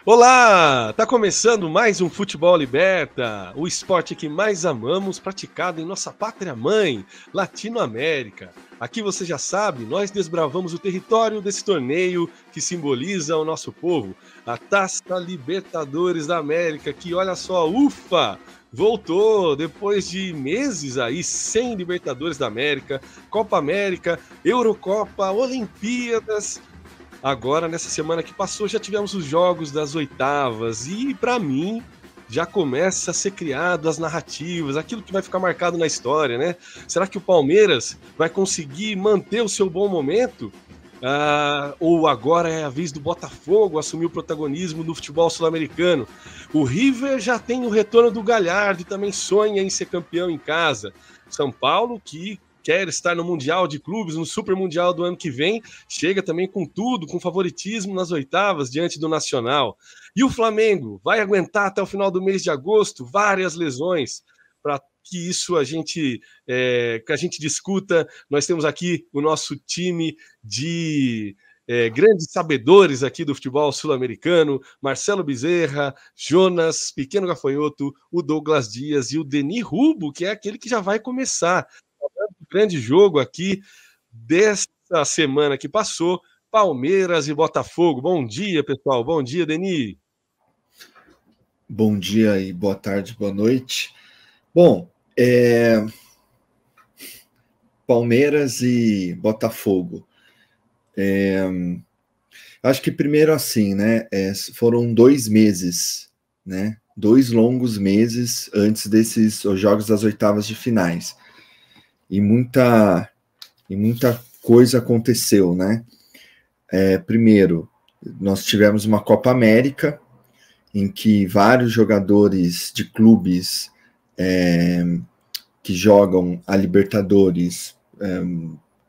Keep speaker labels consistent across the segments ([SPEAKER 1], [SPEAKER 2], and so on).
[SPEAKER 1] Olá! Tá começando mais um Futebol Liberta, o esporte que mais amamos, praticado em nossa pátria-mãe, Latinoamérica. Aqui você já sabe, nós desbravamos o território desse torneio que simboliza o nosso povo, a Taça Libertadores da América, que olha só, ufa! Voltou depois de meses aí sem Libertadores da América, Copa América, Eurocopa, Olimpíadas. Agora, nessa semana que passou, já tivemos os jogos das oitavas e, para mim, já começa a ser criado as narrativas, aquilo que vai ficar marcado na história, né? Será que o Palmeiras vai conseguir manter o seu bom momento? Ou agora é a vez do Botafogo assumir o protagonismo no futebol sul-americano? O River já tem o retorno do Galhardo e também sonha em ser campeão em casa. São Paulo, que quer estar no Mundial de Clubes, no Super Mundial do ano que vem, chega também com tudo, com favoritismo nas oitavas diante do Nacional. E o Flamengo vai aguentar até o final do mês de agosto várias lesões para que isso que a gente discuta. Nós temos aqui o nosso time de grandes sabedores aqui do futebol sul-americano, Marcelo Bezerra, Jonas, Pequeno Gafanhoto, o Douglas Dias e o Denis Rubo, que é aquele que já vai começar. Grande jogo aqui dessa semana que passou, Palmeiras e Botafogo. Bom dia, pessoal. Bom dia, Denis.
[SPEAKER 2] Bom dia e boa tarde, boa noite. Bom, Palmeiras e Botafogo. Acho que primeiro assim, né? Foram 2 meses, né? 2 longos meses antes desses jogos das oitavas de finais. E muita coisa aconteceu, né? Primeiro, nós tivemos uma Copa América, em que vários jogadores de clubes que jogam a Libertadores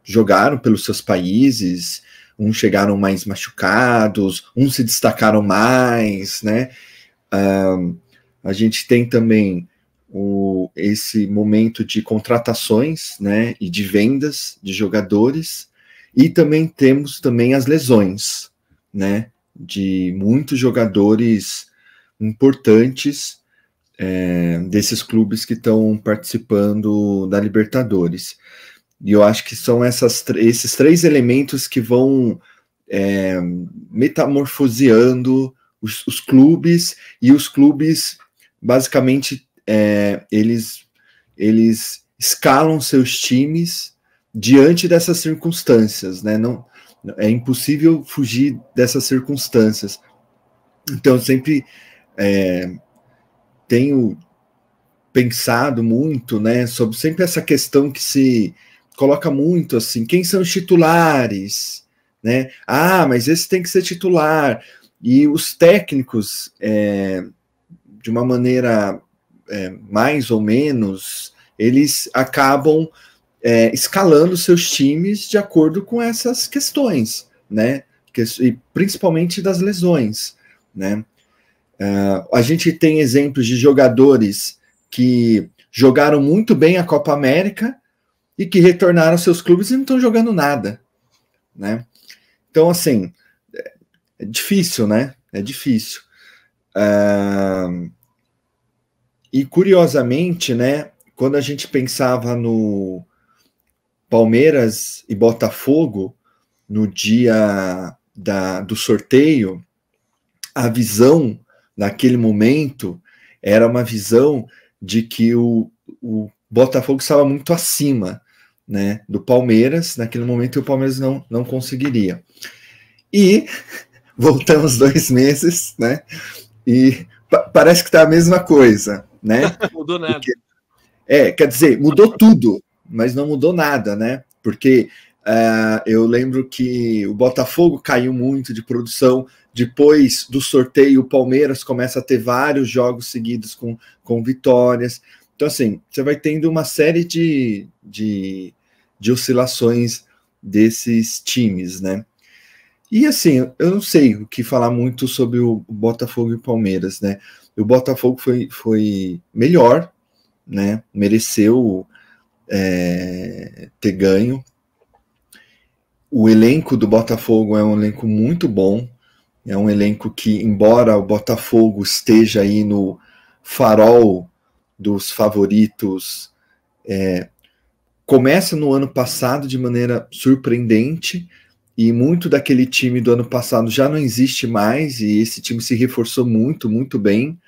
[SPEAKER 2] jogaram pelos seus países, uns chegaram mais machucados, uns se destacaram mais, né? A gente tem também esse momento de contratações, né, e de vendas de jogadores, e também temos também as lesões, né, de muitos jogadores importantes desses clubes que estão participando da Libertadores. E eu acho que são esses 3 elementos que vão metamorfoseando os clubes, e os clubes, basicamente, eles escalam seus times diante dessas circunstâncias, né? Não, é impossível fugir dessas circunstâncias. Então, eu sempre tenho pensado muito, né, sobre sempre essa questão que se coloca muito assim, quem são os titulares, né? Mas esse tem que ser titular. E os técnicos, de uma maneira mais ou menos, eles acabam escalando seus times de acordo com essas questões, né? E principalmente das lesões, né? A gente tem exemplos de jogadores que jogaram muito bem a Copa América e que retornaram aos seus clubes e não estão jogando nada, né? Então, assim, é difícil, né? É difícil. E, curiosamente, né, quando a gente pensava no Palmeiras e Botafogo, no dia do sorteio, a visão naquele momento era uma visão de que o Botafogo estava muito acima, né, do Palmeiras, naquele momento, e o Palmeiras não conseguiria. E voltamos 2 meses, né, e parece que está a mesma coisa, né?
[SPEAKER 1] Mudou nada.
[SPEAKER 2] Porque, quer dizer, mudou tudo, mas não mudou nada, né? Porque eu lembro que o Botafogo caiu muito de produção. Depois do sorteio, o Palmeiras começa a ter vários jogos seguidos com vitórias. Então, assim, você vai tendo uma série de oscilações desses times, né? E, assim, eu não sei o que falar muito sobre o Botafogo e o Palmeiras, né? O Botafogo foi melhor, né? Mereceu ter ganho. O elenco do Botafogo é um elenco muito bom, É um elenco que, embora o Botafogo esteja aí no farol dos favoritos, começa no ano passado de maneira surpreendente, e muito daquele time do ano passado já não existe mais, e esse time se reforçou muito, muito bem,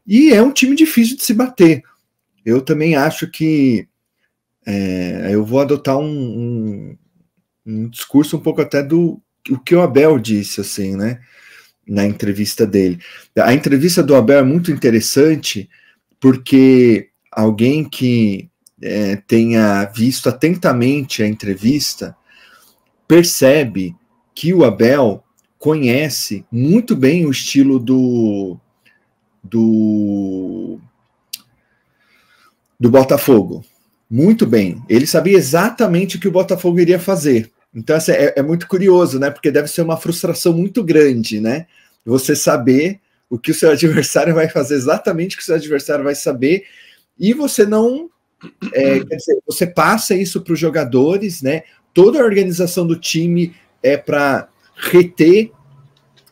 [SPEAKER 2] e é um time difícil de se bater. Eu também acho que eu vou adotar um discurso um pouco até do o que o Abel disse, assim, né, na entrevista dele. A entrevista do Abel é muito interessante, porque alguém que tenha visto atentamente a entrevista percebe que o Abel conhece muito bem o estilo do Botafogo. Muito bem. Ele sabia exatamente o que o Botafogo iria fazer. Então, assim, é muito curioso, né? Porque deve ser uma frustração muito grande, né? Você saber o que o seu adversário vai fazer, exatamente o que o seu adversário vai saber, e você não... quer dizer, você passa isso para os jogadores, né? Toda a organização do time é para reter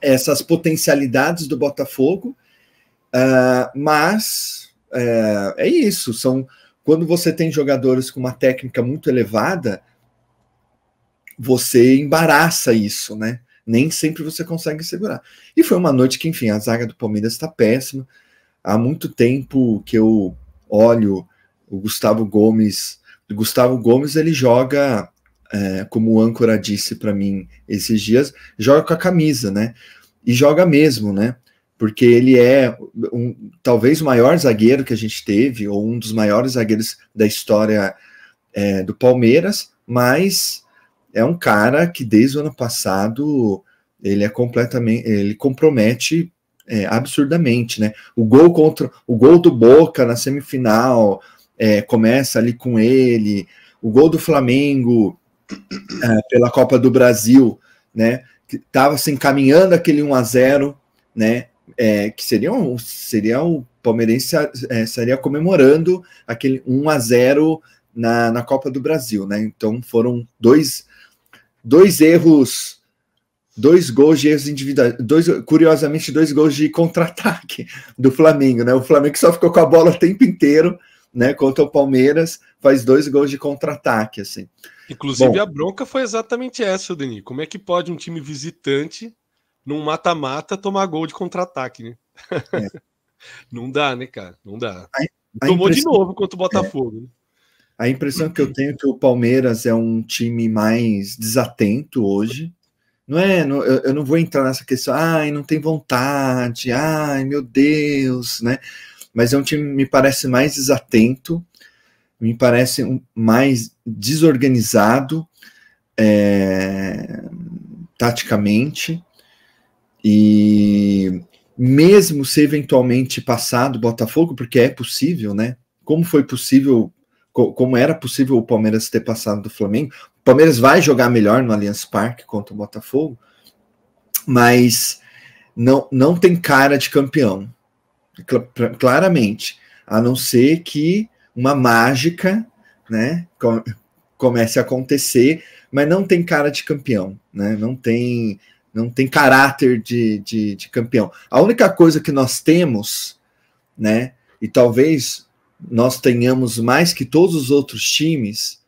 [SPEAKER 2] essas potencialidades do Botafogo, mas é isso, quando você tem jogadores com uma técnica muito elevada, você embaraça isso, né? Nem sempre você consegue segurar. E foi uma noite que, enfim, a zaga do Palmeiras está péssima. Há muito tempo que eu olho o Gustavo Gomes. O Gustavo Gomes, ele joga, como o âncora disse para mim esses dias, joga com a camisa, né? E joga mesmo, né? Porque ele é talvez o maior zagueiro que a gente teve, ou um dos maiores zagueiros da história do Palmeiras, mas é um cara que desde o ano passado ele compromete absurdamente, né? O gol do Boca na semifinal começa ali com ele, o gol do Flamengo pela Copa do Brasil, né? Que estava se encaminhando aquele 1-0, né? Que seria o palmeirense estaria comemorando aquele 1-0 na Copa do Brasil, né? Então foram dois erros, 2 gols de erros individuais, curiosamente 2 gols de contra-ataque do Flamengo, né? O Flamengo só ficou com a bola o tempo inteiro, né? Contra o Palmeiras, faz 2 gols de contra-ataque, assim.
[SPEAKER 1] Inclusive, a bronca foi exatamente essa, Denis. Como é que pode um time visitante, num mata-mata, tomar gol de contra-ataque, né? Não dá, né, cara? Não dá. Tomou de novo contra o Botafogo. Né?
[SPEAKER 2] A impressão que eu tenho é que o Palmeiras é um time mais desatento hoje. Eu não vou entrar nessa questão, não tem vontade, meu Deus, né? Mas é um time, me parece, mais desatento, me parece mais desorganizado taticamente, e mesmo se eventualmente passar do Botafogo, porque é possível, né? Como era possível o Palmeiras ter passado do Flamengo. O Palmeiras vai jogar melhor no Allianz Parque contra o Botafogo, mas não tem cara de campeão, claramente, a não ser que uma mágica, né, comece a acontecer, mas não tem cara de campeão, né? Não tem caráter de campeão. A única coisa que nós temos, né, e talvez nós tenhamos mais que todos os outros times,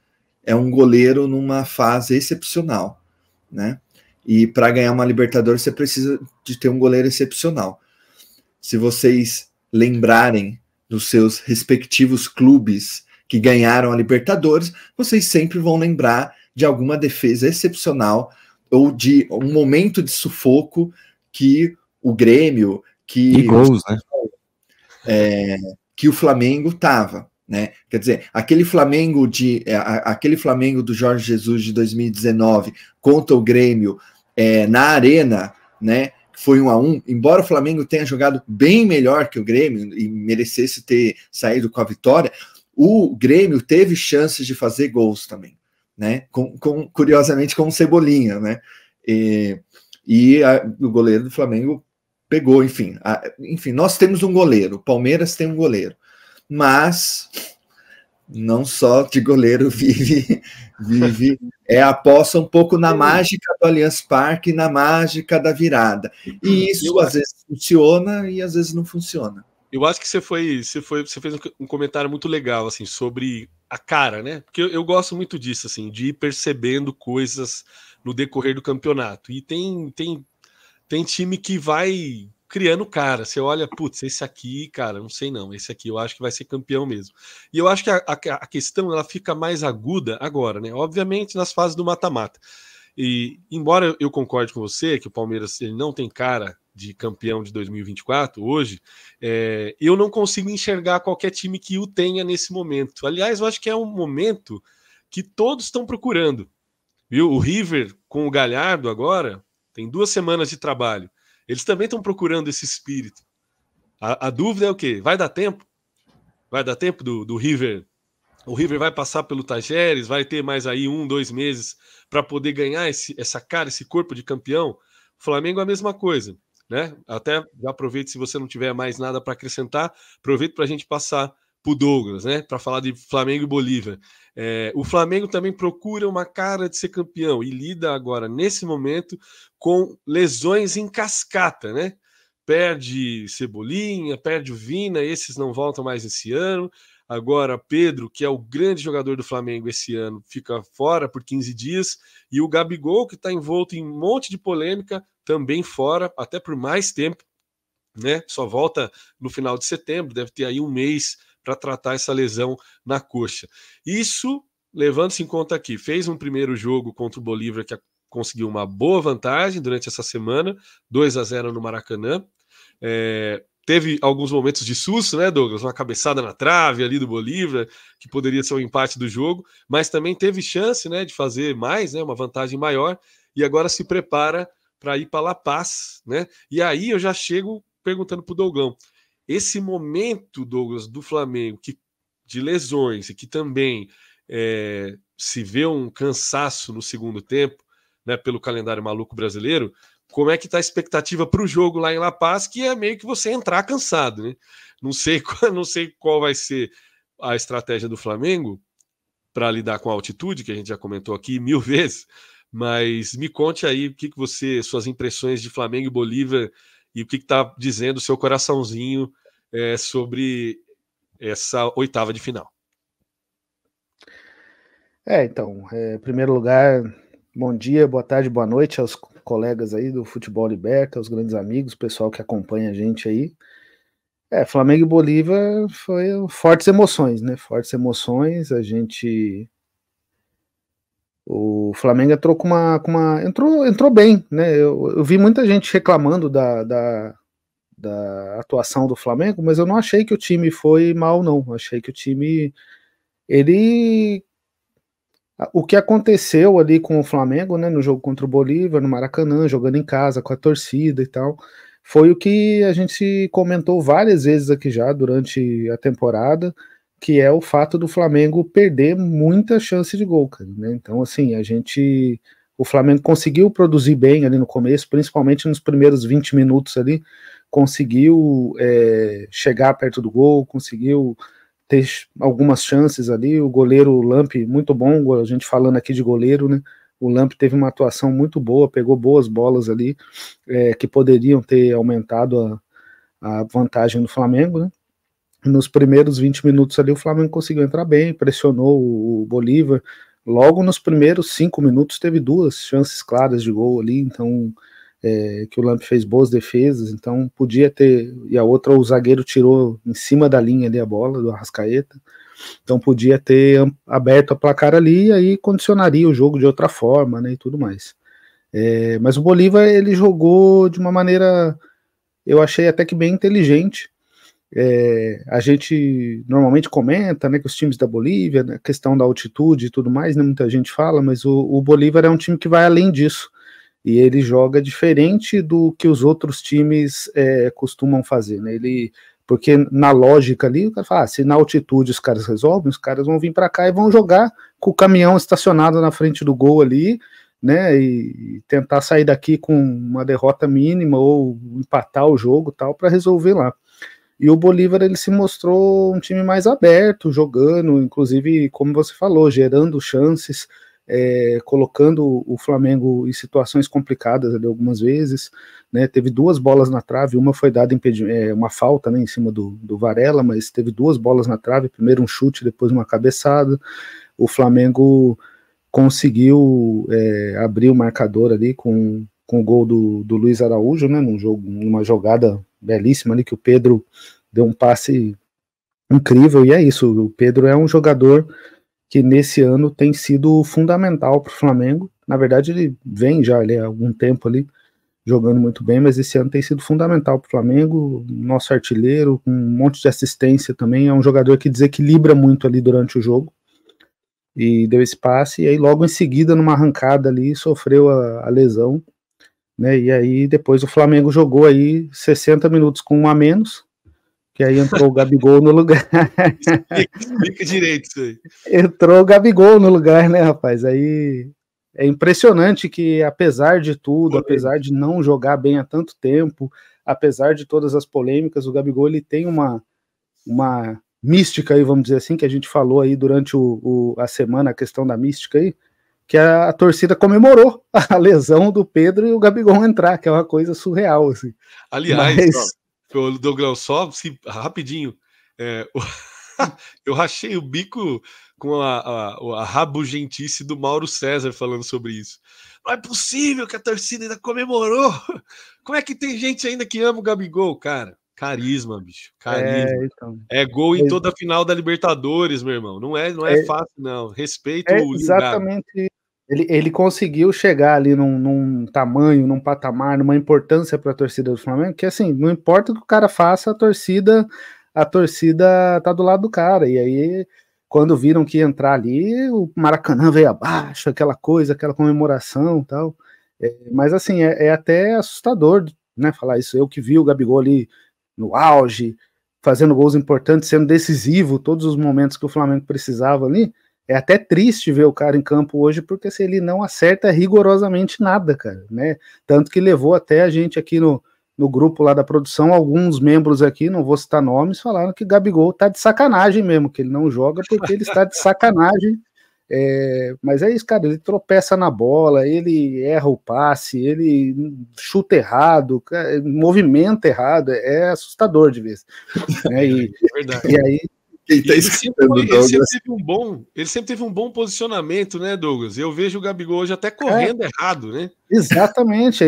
[SPEAKER 2] é um goleiro numa fase excepcional, né? E para ganhar uma Libertadores você precisa de ter um goleiro excepcional. Se vocês lembrarem dos seus respectivos clubes que ganharam a Libertadores, vocês sempre vão lembrar de alguma defesa excepcional ou de um momento de sufoco que o Grêmio,
[SPEAKER 3] e gols, né?
[SPEAKER 2] Que o Flamengo estava, né? Quer dizer, aquele Flamengo do Jorge Jesus de 2019 contra o Grêmio na Arena, né? Foi 1-1, embora o Flamengo tenha jogado bem melhor que o Grêmio e merecesse ter saído com a vitória, o Grêmio teve chances de fazer gols também, né? Curiosamente com o Cebolinha, né? O goleiro do Flamengo pegou, enfim, nós temos um goleiro, o Palmeiras tem um goleiro, mas Não só de goleiro vive aposta um pouco na mágica do Allianz Parque, na mágica da virada. E isso às vezes funciona e às vezes não funciona.
[SPEAKER 1] Eu acho que você fez um comentário muito legal assim sobre a cara, né? Porque eu gosto muito disso, assim, de ir percebendo coisas no decorrer do campeonato. E tem time que vai criando cara. Você olha, putz, esse aqui, cara, não sei não, esse aqui eu acho que vai ser campeão mesmo. E eu acho que a questão ela fica mais aguda agora, né? Obviamente nas fases do mata-mata. E embora eu concorde com você que o Palmeiras ele não tem cara de campeão de 2024 hoje, eu não consigo enxergar qualquer time que o tenha nesse momento. Aliás, eu acho que é um momento que todos estão procurando. Viu? O River com o Galhardo agora tem 2 semanas de trabalho. Eles também estão procurando esse espírito. A dúvida é o quê? Vai dar tempo? Vai dar tempo do River? O River vai passar pelo Tajeres, vai ter mais aí 1, 2 meses para poder ganhar essa cara, esse corpo de campeão. O Flamengo é a mesma coisa, né? Até já aproveito, se você não tiver mais nada para acrescentar, aproveito para a gente passar para o Douglas, né? Para falar de Flamengo e Bolívar. O Flamengo também procura uma cara de ser campeão e lida agora, nesse momento, com lesões em cascata, né? Perde Cebolinha, perde o Vina, esses não voltam mais esse ano. Agora, Pedro, que é o grande jogador do Flamengo esse ano, fica fora por 15 dias. E o Gabigol, que está envolto em um monte de polêmica, também fora, até por mais tempo, né? Só volta no final de setembro, deve ter aí 1 mês para tratar essa lesão na coxa. Isso, levando-se em conta aqui, fez um primeiro jogo contra o Bolívar que conseguiu uma boa vantagem durante essa semana, 2-0 no Maracanã. Teve alguns momentos de susto, né, Douglas? Uma cabeçada na trave ali do Bolívar, que poderia ser o empate do jogo, mas também teve chance, né, de fazer mais, né, uma vantagem maior, e agora se prepara para ir para La Paz, né? E aí eu já chego perguntando para o Dougão, esse momento, Douglas, do Flamengo, de lesões, e que também se vê um cansaço no segundo tempo, né, pelo calendário maluco brasileiro, como é que está a expectativa para o jogo lá em La Paz, que é meio que você entrar cansado, né? Não sei qual vai ser a estratégia do Flamengo para lidar com a altitude, que a gente já comentou aqui 1000 vezes, mas me conte aí o que suas impressões de Flamengo e Bolívar e o que está dizendo o seu coraçãozinho sobre essa oitava de final.
[SPEAKER 3] Então, em primeiro lugar, bom dia, boa tarde, boa noite aos colegas aí do Futebol Liberta, aos grandes amigos, pessoal que acompanha a gente aí. Flamengo e Bolívar foi fortes emoções, né? Fortes emoções, o Flamengo entrou entrou bem, né? Eu vi muita gente reclamando da atuação do Flamengo, mas eu não achei que o time foi mal, não. Achei que o time, o que aconteceu ali com o Flamengo, né, no jogo contra o Bolívar, no Maracanã, jogando em casa, com a torcida e tal, foi o que a gente comentou várias vezes aqui já durante a temporada, que é o fato do Flamengo perder muita chance de gol, cara, né? Então, assim, o Flamengo conseguiu produzir bem ali no começo, principalmente nos primeiros 20 minutos ali, conseguiu chegar perto do gol, conseguiu ter algumas chances ali, o goleiro Lamp, muito bom, a gente falando aqui de goleiro, né, o Lamp teve uma atuação muito boa, pegou boas bolas ali, que poderiam ter aumentado a vantagem do Flamengo, né, nos primeiros 20 minutos ali o Flamengo conseguiu entrar bem, pressionou o Bolívar, logo nos primeiros 5 minutos teve 2 chances claras de gol ali, então que o Lamp fez boas defesas, então podia ter, e a outra o zagueiro tirou em cima da linha ali a bola do Arrascaeta, então podia ter aberto a placar ali e aí condicionaria o jogo de outra forma, né, e tudo mais. Mas o Bolívar, ele jogou de uma maneira, eu achei até que bem inteligente. A gente normalmente comenta, né, que os times da Bolívia, né, questão da altitude e tudo mais, né, muita gente fala, mas o Bolívar é um time que vai além disso, e ele joga diferente do que os outros times costumam fazer, né? Porque na lógica ali, o cara fala, se na altitude os caras resolvem, os caras vão vir para cá e vão jogar com o caminhão estacionado na frente do gol ali, né? E tentar sair daqui com uma derrota mínima ou empatar o jogo tal para resolver lá. E o Bolívar, ele se mostrou um time mais aberto, jogando, inclusive, como você falou, gerando chances, colocando o Flamengo em situações complicadas ali algumas vezes, né? Teve 2 bolas na trave, uma foi dada uma falta, né, em cima do Varela, mas teve 2 bolas na trave, primeiro um chute, depois uma cabeçada. O Flamengo conseguiu abrir o marcador ali com o gol do Luiz Araújo, né, numa jogada belíssima ali, que o Pedro deu um passe incrível, e é isso, o Pedro é um jogador que nesse ano tem sido fundamental para o Flamengo. Na verdade, ele vem já há algum tempo ali jogando muito bem, mas esse ano tem sido fundamental para o Flamengo, nosso artilheiro, com um monte de assistência também, é um jogador que desequilibra muito ali durante o jogo, e deu esse passe, e aí logo em seguida, numa arrancada ali, sofreu a lesão, né, e aí depois o Flamengo jogou aí 60 minutos com 1 a menos, que aí entrou o Gabigol no lugar.
[SPEAKER 1] Explica direito isso aí.
[SPEAKER 3] Entrou o Gabigol no lugar, né, rapaz? Aí é impressionante que, apesar de tudo, apesar de não jogar bem há tanto tempo, apesar de todas as polêmicas, o Gabigol, ele tem uma mística aí, vamos dizer assim, que a gente falou aí durante a semana, a questão da mística aí, que a torcida comemorou a lesão do Pedro e o Gabigol entrar, que é uma coisa surreal, assim.
[SPEAKER 1] Aliás, Douglas, rapidinho, eu rachei o bico com a rabugentice do Mauro César falando sobre isso. Não é possível que a torcida ainda comemorou. Como é que tem gente ainda que ama o Gabigol, cara? Carisma, bicho. Carisma.
[SPEAKER 3] Então.
[SPEAKER 1] É gol em toda a final da Libertadores, meu irmão. Não é fácil, não. Respeito o
[SPEAKER 3] exatamente. Ele conseguiu chegar ali num tamanho, num patamar, numa importância para a torcida do Flamengo, que assim, não importa o que o cara faça, a torcida tá do lado do cara. E aí, quando viram que ia entrar ali, o Maracanã veio abaixo, aquela coisa, aquela comemoração e tal. Mas assim, é até assustador, né, falar isso. Eu que vi o Gabigol ali no auge, fazendo gols importantes, sendo decisivo todos os momentos que o Flamengo precisava ali. É até triste ver o cara em campo hoje, porque se ele não acerta rigorosamente nada, cara, né? Tanto que levou até a gente aqui no grupo lá da produção, alguns membros aqui, não vou citar nomes, falaram que Gabigol tá de sacanagem mesmo, que ele não joga porque ele está de sacanagem. Mas é isso, cara, ele tropeça na bola, ele erra o passe, ele chuta errado, movimenta errado, é assustador de vez. Né?
[SPEAKER 1] É verdade.
[SPEAKER 3] E aí
[SPEAKER 1] ele sempre teve um bom posicionamento, né, Douglas? Eu vejo o Gabigol hoje até correndo errado, né?
[SPEAKER 3] Exatamente,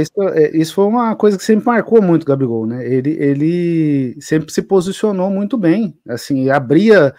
[SPEAKER 3] isso foi uma coisa que sempre marcou muito o Gabigol, né? Ele sempre se posicionou muito bem, assim, abria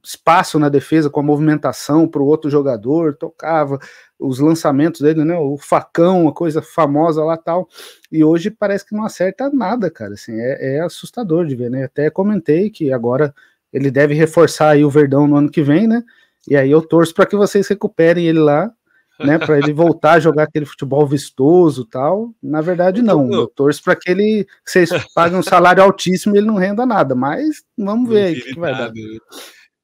[SPEAKER 3] espaço na defesa com a movimentação para o outro jogador, tocava os lançamentos dele, né? O facão, a coisa famosa lá tal. E hoje parece que não acerta nada, cara. Assim, é assustador de ver, né? Até comentei que agora ele deve reforçar aí o Verdão no ano que vem, né? E aí eu torço para que vocês recuperem ele lá, né? Para ele voltar a jogar aquele futebol vistoso, tal. Na verdade, não. Eu torço para que vocês paguem um salário altíssimo e ele não renda nada. Mas vamos ver aí o que vai dar.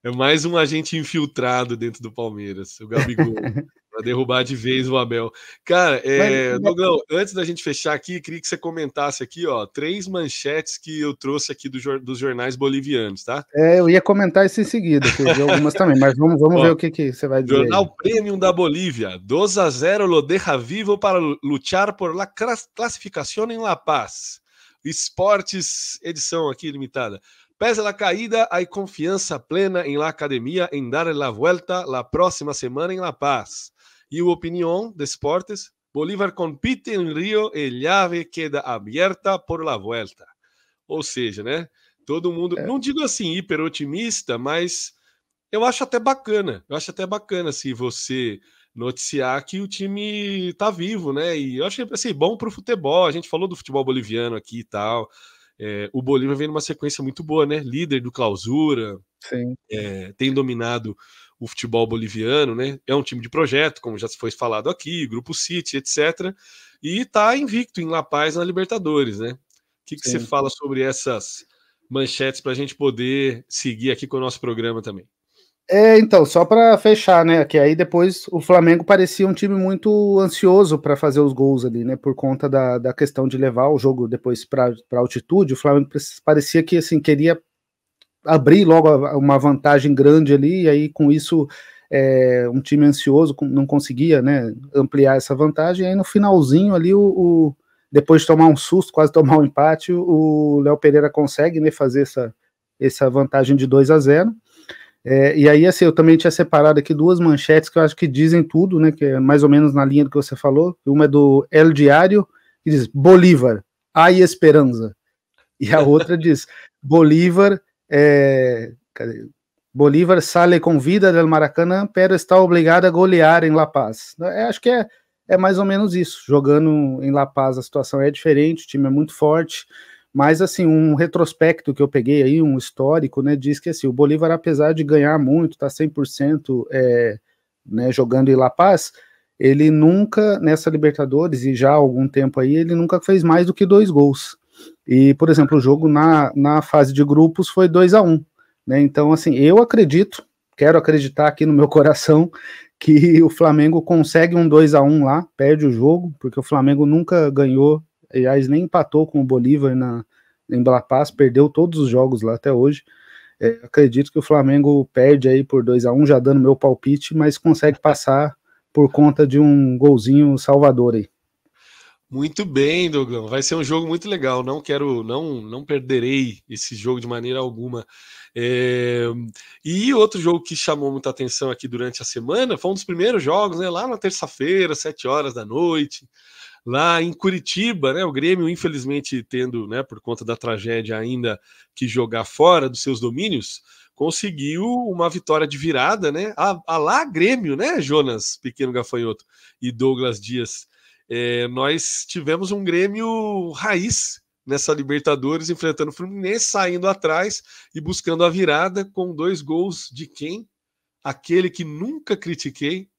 [SPEAKER 1] É mais um agente infiltrado dentro do Palmeiras, o Gabigol, para derrubar de vez o Abel. Cara, Douglas, antes da gente fechar aqui, queria que você comentasse aqui, ó, 3 manchetes que eu trouxe aqui dos jornais bolivianos, tá?
[SPEAKER 3] Eu ia comentar isso em seguida, que eu vi algumas também, mas vamos ver o que você vai dizer.
[SPEAKER 1] Jornal
[SPEAKER 3] aí.
[SPEAKER 1] Premium da Bolívia, 2-0 lo deja vivo para luchar por la clasificación en La Paz. Esportes, edição aqui limitada. Pese a la caída, hay confianza plena en la academia en dar la vuelta la próxima semana en La Paz. Y Opinión de Esportes, Bolívar compite en Río e llave queda abierta por la vuelta. Ou seja, né? Todo mundo, não digo assim hiper otimista, mas eu acho até bacana. Eu acho até bacana se você noticiar que o time tá vivo, né? E eu acho que assim, bom pro futebol. A gente falou do futebol boliviano aqui e tal. O Bolívar vem numa sequência muito boa, né? Líder do Clausura, tem dominado o futebol boliviano, né? É um time de projeto, como já foi falado aqui, Grupo City, etc. E tá invicto em La Paz na Libertadores, né? O que você fala sobre essas manchetes para a gente poder seguir aqui com o nosso programa também?
[SPEAKER 3] Então, só para fechar, né, que aí depois o Flamengo parecia um time muito ansioso para fazer os gols ali, né, por conta da questão de levar o jogo depois para altitude. O Flamengo parecia que, assim, queria abrir logo uma vantagem grande ali, e aí com isso um time ansioso não conseguia, né, ampliar essa vantagem. E aí no finalzinho ali, depois de tomar um susto, quase tomar um empate, o Léo Pereira consegue, né, fazer essa vantagem de 2-0. E aí, assim, eu também tinha separado aqui duas manchetes que eu acho que dizem tudo, né, que é mais ou menos na linha do que você falou. Uma é do El Diário, que diz Bolívar, hay esperanza. E a outra diz Bolívar, Bolívar sale com vida del Maracanã, pero está obrigado a golear em La Paz. Acho que é mais ou menos isso. Jogando em La Paz a situação é diferente, o time é muito forte. Mas, assim, um retrospecto que eu peguei aí, um histórico, né, diz que, assim, o Bolívar, apesar de ganhar muito, tá 100% né, jogando em La Paz, ele nunca, nessa Libertadores, e já há algum tempo aí, ele nunca fez mais do que 2 gols. E, por exemplo, o jogo na fase de grupos foi 2-1, né, então, assim, eu acredito, quero acreditar aqui no meu coração, que o Flamengo consegue um 2-1 lá, perde o jogo, porque o Flamengo nunca ganhou, aliás, nem empatou com o Bolívar em La Paz, perdeu todos os jogos lá até hoje. Acredito que o Flamengo perde aí por 2-1, já dando meu palpite, mas consegue passar por conta de um golzinho salvador aí.
[SPEAKER 1] Muito bem, Douglas. Vai ser um jogo muito legal. Não perderei esse jogo de maneira alguma. E outro jogo que chamou muita atenção aqui durante a semana foi um dos primeiros jogos, né? Lá na terça-feira, 7h da noite. Lá em Curitiba, né, o Grêmio, infelizmente, tendo, né, por conta da tragédia, ainda que jogar fora dos seus domínios, conseguiu uma vitória de virada, né? A lá Grêmio, né, Jonas, pequeno gafanhoto, e Douglas Dias. Nós tivemos um Grêmio raiz nessa Libertadores, enfrentando o Fluminense, saindo atrás e buscando a virada com 2 gols de quem? Aquele que nunca critiquei,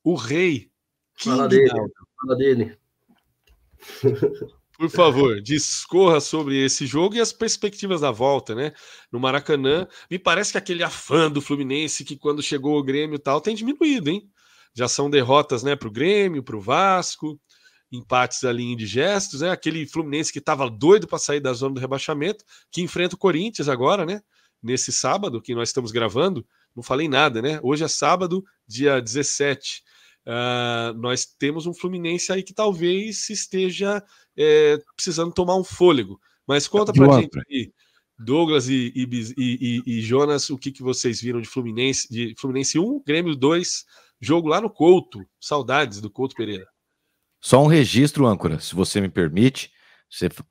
[SPEAKER 1] o Rei.
[SPEAKER 4] Fala dele.
[SPEAKER 1] Por favor, discorra sobre esse jogo e as perspectivas da volta, né? No Maracanã, me parece que aquele afã do Fluminense que quando chegou o Grêmio e tal tem diminuído, hein? Já são derrotas, né, para o Grêmio, para o Vasco, empates ali indigestos, né? Aquele Fluminense que estava doido para sair da zona do rebaixamento, que enfrenta o Corinthians agora, né? Nesse sábado que nós estamos gravando, não falei nada, né? Hoje é sábado, dia 17. Nós temos um Fluminense aí que talvez esteja precisando tomar um fôlego. Mas conta pra gente aí, Douglas e Jonas, o que vocês viram de Fluminense 1, Grêmio 2, jogo lá no Couto. Saudades do Couto Pereira.
[SPEAKER 5] Só um registro, âncora, se você me permite.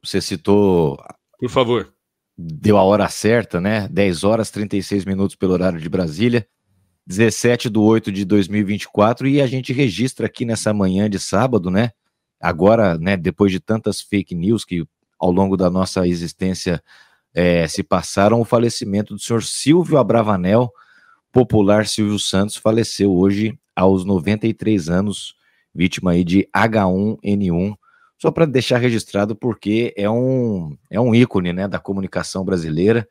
[SPEAKER 5] Você citou...
[SPEAKER 1] Por favor.
[SPEAKER 5] Deu a hora certa, né? 10h36 pelo horário de Brasília. 17/8/2024, e a gente registra aqui nessa manhã de sábado, né? Agora, né, depois de tantas fake news que ao longo da nossa existência se passaram, o falecimento do senhor Silvio Abravanel, popular Silvio Santos, faleceu hoje aos 93 anos, vítima aí de H1N1, só para deixar registrado porque é um ícone, né, da comunicação brasileira,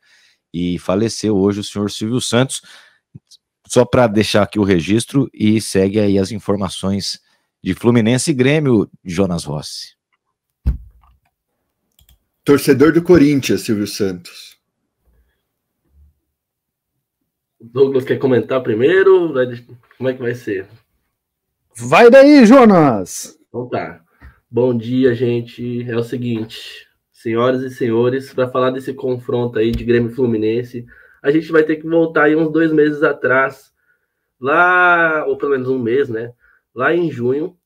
[SPEAKER 5] e faleceu hoje o senhor Silvio Santos. Só para deixar aqui o registro, e segue aí as informações de Fluminense e Grêmio, Jonas Rossi.
[SPEAKER 2] Torcedor do Corinthians, Silvio Santos.
[SPEAKER 4] Douglas quer comentar primeiro? Como é que vai ser?
[SPEAKER 3] Vai daí, Jonas!
[SPEAKER 4] Então tá. Bom dia, gente. É o seguinte, senhoras e senhores, para falar desse confronto aí de Grêmio e Fluminense, a gente vai ter que voltar aí uns 2 meses atrás, lá, ou pelo menos um mês, né? Lá em junho,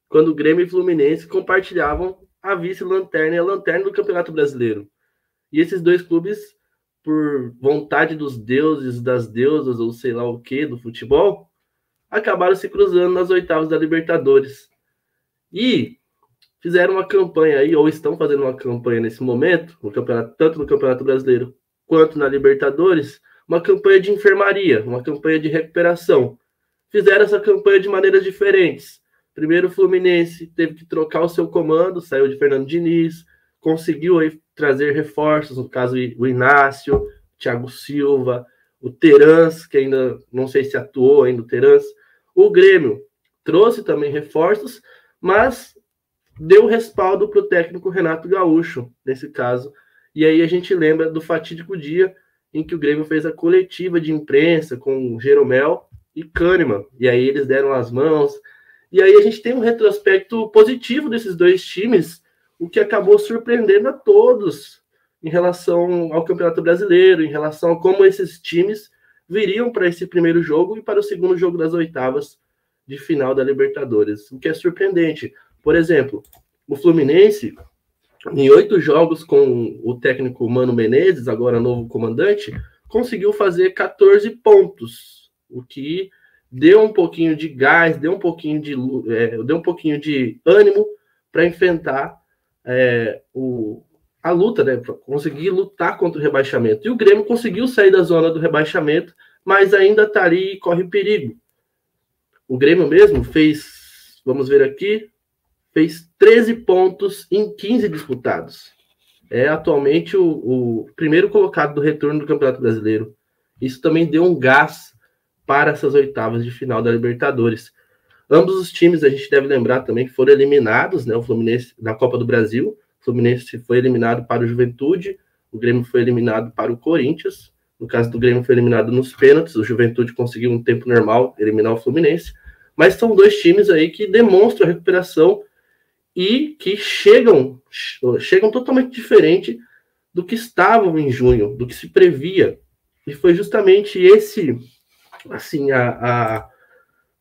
[SPEAKER 4] quando o Grêmio e Fluminense compartilhavam a vice-lanterna e a lanterna do Campeonato Brasileiro. E esses 2 clubes, por vontade dos deuses, das deusas, ou sei lá o que, do futebol, acabaram se cruzando nas oitavas da Libertadores. E fizeram uma campanha aí, ou estão fazendo uma campanha nesse momento, no campeonato, tanto no Campeonato Brasileiro quanto na Libertadores, uma campanha de enfermaria, uma campanha de recuperação. Fizeram essa campanha de maneiras diferentes. Primeiro o Fluminense teve que trocar o seu comando, saiu de Fernando Diniz, conseguiu aí trazer reforços, no caso o Inácio, Thiago Silva, o Terans, que ainda não sei se atuou ainda o Terans. O Grêmio trouxe também reforços, mas deu respaldo para o técnico Renato Gaúcho, nesse caso. E aí a gente lembra do fatídico dia em que o Grêmio fez a coletiva de imprensa com o Jeromel e Kahneman. E aí eles deram as mãos. E aí a gente tem um retrospecto positivo desses dois times, o que acabou surpreendendo a todos em relação ao Campeonato Brasileiro, em relação a como esses times viriam para esse primeiro jogo e para o segundo jogo das oitavas de final da Libertadores. O que é surpreendente. Por exemplo, o Fluminense, em 8 jogos com o técnico Mano Menezes, agora novo comandante, conseguiu fazer 14 pontos, o que deu um pouquinho de gás, deu um pouquinho de ânimo para enfrentar a luta, né, para conseguir lutar contra o rebaixamento. E o Grêmio conseguiu sair da zona do rebaixamento, mas ainda está ali e corre perigo. O Grêmio mesmo fez, vamos ver aqui, fez 13 pontos em 15 disputados. É atualmente o primeiro colocado do retorno do Campeonato Brasileiro. Isso também deu um gás para essas oitavas de final da Libertadores. Ambos os times, a gente deve lembrar também, foram eliminados, né? O Fluminense na Copa do Brasil. O Fluminense foi eliminado para o Juventude, o Grêmio foi eliminado para o Corinthians. No caso do Grêmio, foi eliminado nos pênaltis. O Juventude conseguiu um tempo normal eliminar o Fluminense. Mas são dois times aí que demonstram a recuperação e que chegam totalmente diferente do que estavam em junho, do que se previa. E foi justamente esse, assim,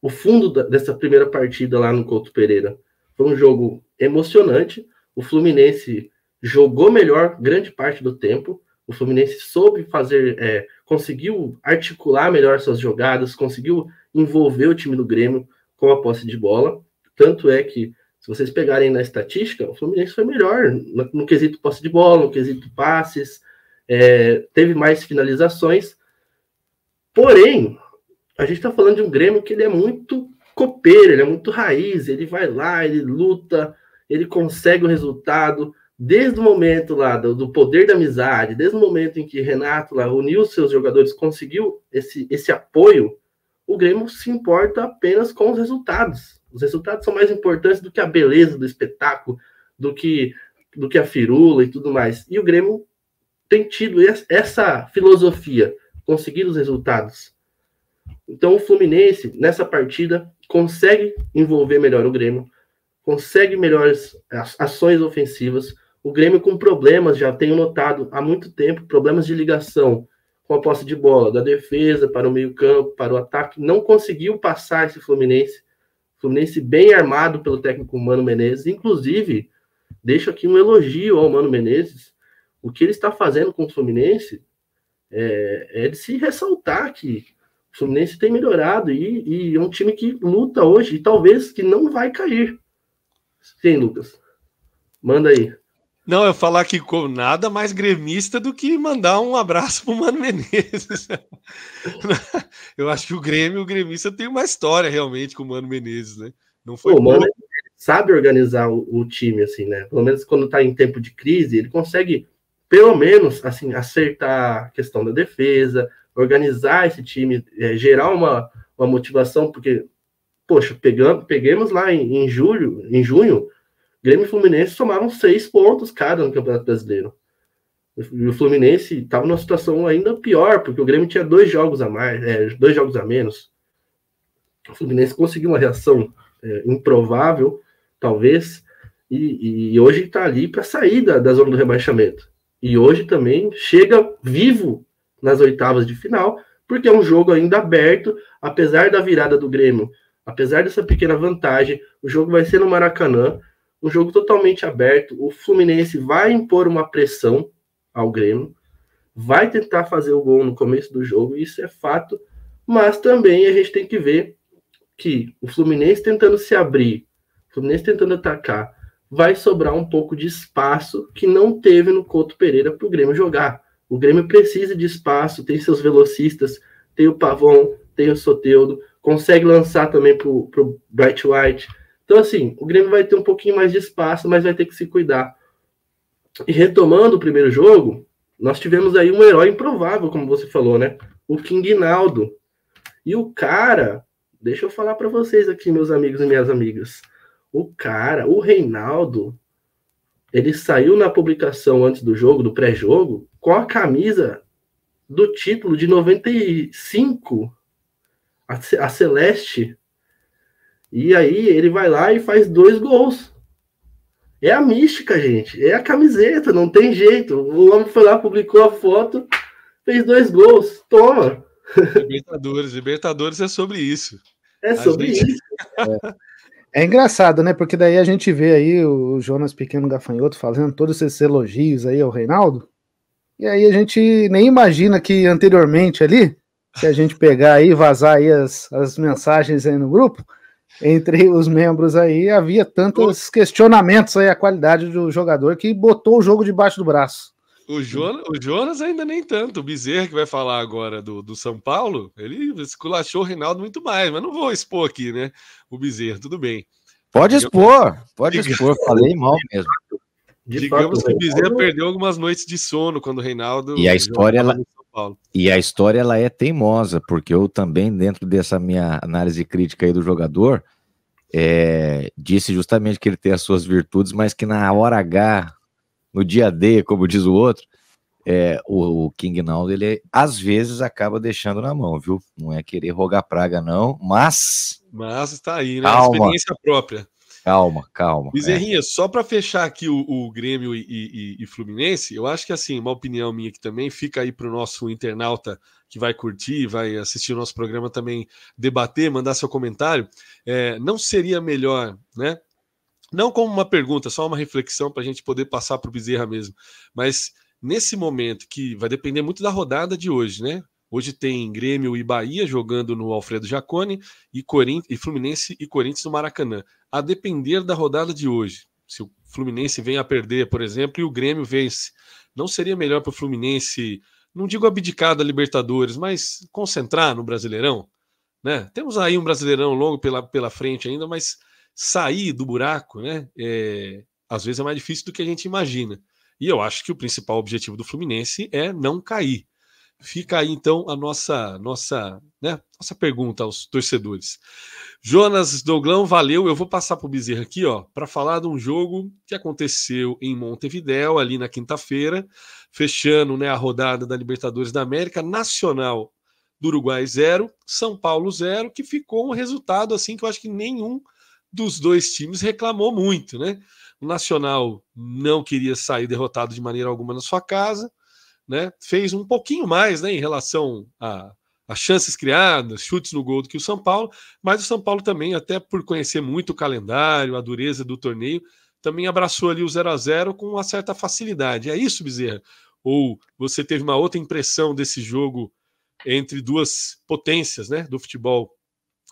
[SPEAKER 4] o fundo dessa primeira partida lá no Couto Pereira. Foi um jogo emocionante. O Fluminense jogou melhor grande parte do tempo. O Fluminense soube fazer, conseguiu articular melhor suas jogadas, conseguiu envolver o time do Grêmio com a posse de bola. Tanto é que, se vocês pegarem na estatística, o Fluminense foi melhor no quesito posse de bola, no quesito passes, teve mais finalizações. Porém, a gente está falando de um Grêmio que ele é muito copeiro, ele é muito raiz, ele vai lá, ele luta, ele consegue o resultado. Desde o momento lá do poder da amizade, desde o momento em que Renato lá uniu seus jogadores, conseguiu esse apoio, o Grêmio se importa apenas com os resultados. Os resultados são mais importantes do que a beleza do espetáculo, do que a firula e tudo mais. E o Grêmio tem tido essa filosofia, conseguir os resultados. Então o Fluminense, nessa partida, consegue envolver melhor o Grêmio, consegue melhores ações ofensivas. O Grêmio com problemas, já tenho notado há muito tempo, problemas de ligação com a posse de bola, da defesa para o meio-campo, para o ataque, não conseguiu passar esse Fluminense. Fluminense bem armado pelo técnico Mano Menezes. Inclusive, deixo aqui um elogio ao Mano Menezes. O que ele está fazendo com o Fluminense é de se ressaltar que o Fluminense tem melhorado e é um time que luta hoje e talvez que não vai cair. Sim, Lucas. Manda aí.
[SPEAKER 1] Não, eu falar que nada mais gremista do que mandar um abraço pro Mano Menezes. Eu acho que o gremista tem uma história realmente com o Mano Menezes, né? Não foi. O Mano
[SPEAKER 4] sabe organizar o time, assim, né? Pelo menos quando tá em tempo de crise, ele consegue, pelo menos, assim, acertar a questão da defesa, organizar esse time, gerar uma motivação, porque, poxa, peguemos lá em junho, Grêmio e Fluminense somaram 6 pontos cada no Campeonato Brasileiro. E o Fluminense estava numa situação ainda pior, porque o Grêmio tinha 2 jogos a mais, 2 jogos a menos. O Fluminense conseguiu uma reação improvável, talvez, e hoje está ali para sair da zona do rebaixamento. E hoje também chega vivo nas oitavas de final, porque é um jogo ainda aberto, apesar da virada do Grêmio, apesar dessa pequena vantagem, o jogo vai ser no Maracanã, um jogo totalmente aberto. O Fluminense vai impor uma pressão ao Grêmio, vai tentar fazer o gol no começo do jogo, isso é fato, mas também a gente tem que ver que o Fluminense tentando se abrir, o Fluminense tentando atacar, vai sobrar um pouco de espaço que não teve no Couto Pereira para o Grêmio jogar. O Grêmio precisa de espaço, tem seus velocistas, tem o Pavon, tem o Soteldo, consegue lançar também para o Bright White. Então, assim, o Grêmio vai ter um pouquinho mais de espaço, mas vai ter que se cuidar. E retomando o primeiro jogo, nós tivemos aí um herói improvável, como você falou, né? o King Naldo. E o cara, deixa eu falar para vocês aqui, meus amigos e minhas amigas, o Reinaldo, ele saiu na publicação antes do jogo, do pré-jogo, com a camisa do título de 95, a Celeste. E aí ele vai lá e faz 2 gols. É a mística, gente. É a camiseta, não tem jeito. O homem foi lá, publicou a foto, fez 2 gols. Toma.
[SPEAKER 1] Libertadores é sobre isso.
[SPEAKER 4] É sobre isso.
[SPEAKER 3] É engraçado, né? Porque daí a gente vê aí o Jonas Pequeno Gafanhoto fazendo todos esses elogios aí ao Reinaldo. E aí a gente nem imagina que anteriormente ali, se a gente pegar aí, vazar aí as mensagens aí no grupo, entre os membros aí, havia tantos questionamentos aí à qualidade do jogador que botou o jogo debaixo do braço.
[SPEAKER 1] O Jonas ainda nem tanto. O Bezerra, que vai falar agora do São Paulo, ele esculachou o Reinaldo muito mais, mas não vou expor aqui, né? O Bezerra, tudo bem.
[SPEAKER 5] Pode expor, falei mal mesmo.
[SPEAKER 1] Digamos que o Bezerra perdeu algumas noites de sono quando o Reinaldo...
[SPEAKER 5] E a história, ela é teimosa, porque eu também, dentro dessa minha análise crítica aí do jogador, disse justamente que ele tem as suas virtudes, mas que na hora H, no dia D, como diz o outro, o King Naldo, ele às vezes acaba deixando na mão, viu? Não é querer rogar praga, não, mas está aí, né?
[SPEAKER 1] Calma. Experiência própria.
[SPEAKER 5] Calma.
[SPEAKER 1] Bezerrinha, só para fechar aqui o Grêmio e Fluminense, eu acho que assim, uma opinião minha aqui também, fica aí para o nosso internauta que vai curtir, vai assistir o nosso programa também, debater, mandar seu comentário, não seria melhor, né? Não como uma pergunta, só uma reflexão para a gente poder passar para o Bezerra mesmo, mas nesse momento que vai depender muito da rodada de hoje, né? Hoje tem Grêmio e Bahia jogando no Alfredo Jaconi e Fluminense e Corinthians no Maracanã. A depender da rodada de hoje, se o Fluminense vem a perder, por exemplo, e o Grêmio vence, não seria melhor para o Fluminense, não digo abdicar da Libertadores, mas concentrar no Brasileirão? Né? Temos aí um Brasileirão longo pela frente ainda, mas sair do buraco, né? Às vezes é mais difícil do que a gente imagina. E eu acho que o principal objetivo do Fluminense é não cair. Fica aí, então, a nossa pergunta aos torcedores. Jonas Douglão, valeu. Eu vou passar para o Bezerra aqui, para falar de um jogo que aconteceu em Montevidéu, ali na quinta-feira, fechando, né, a rodada da Libertadores da América, Nacional do Uruguai 0, São Paulo 0, que ficou um resultado assim que eu acho que nenhum dos dois times reclamou muito, né? O Nacional não queria sair derrotado de maneira alguma na sua casa, né? Fez um pouquinho mais, né, em relação a chances criadas, chutes no gol do que o São Paulo, mas o São Paulo também, até por conhecer muito o calendário, a dureza do torneio, também abraçou ali o 0-0 com uma certa facilidade. É isso, Bezerra? Ou você teve uma outra impressão desse jogo entre duas potências, né, do futebol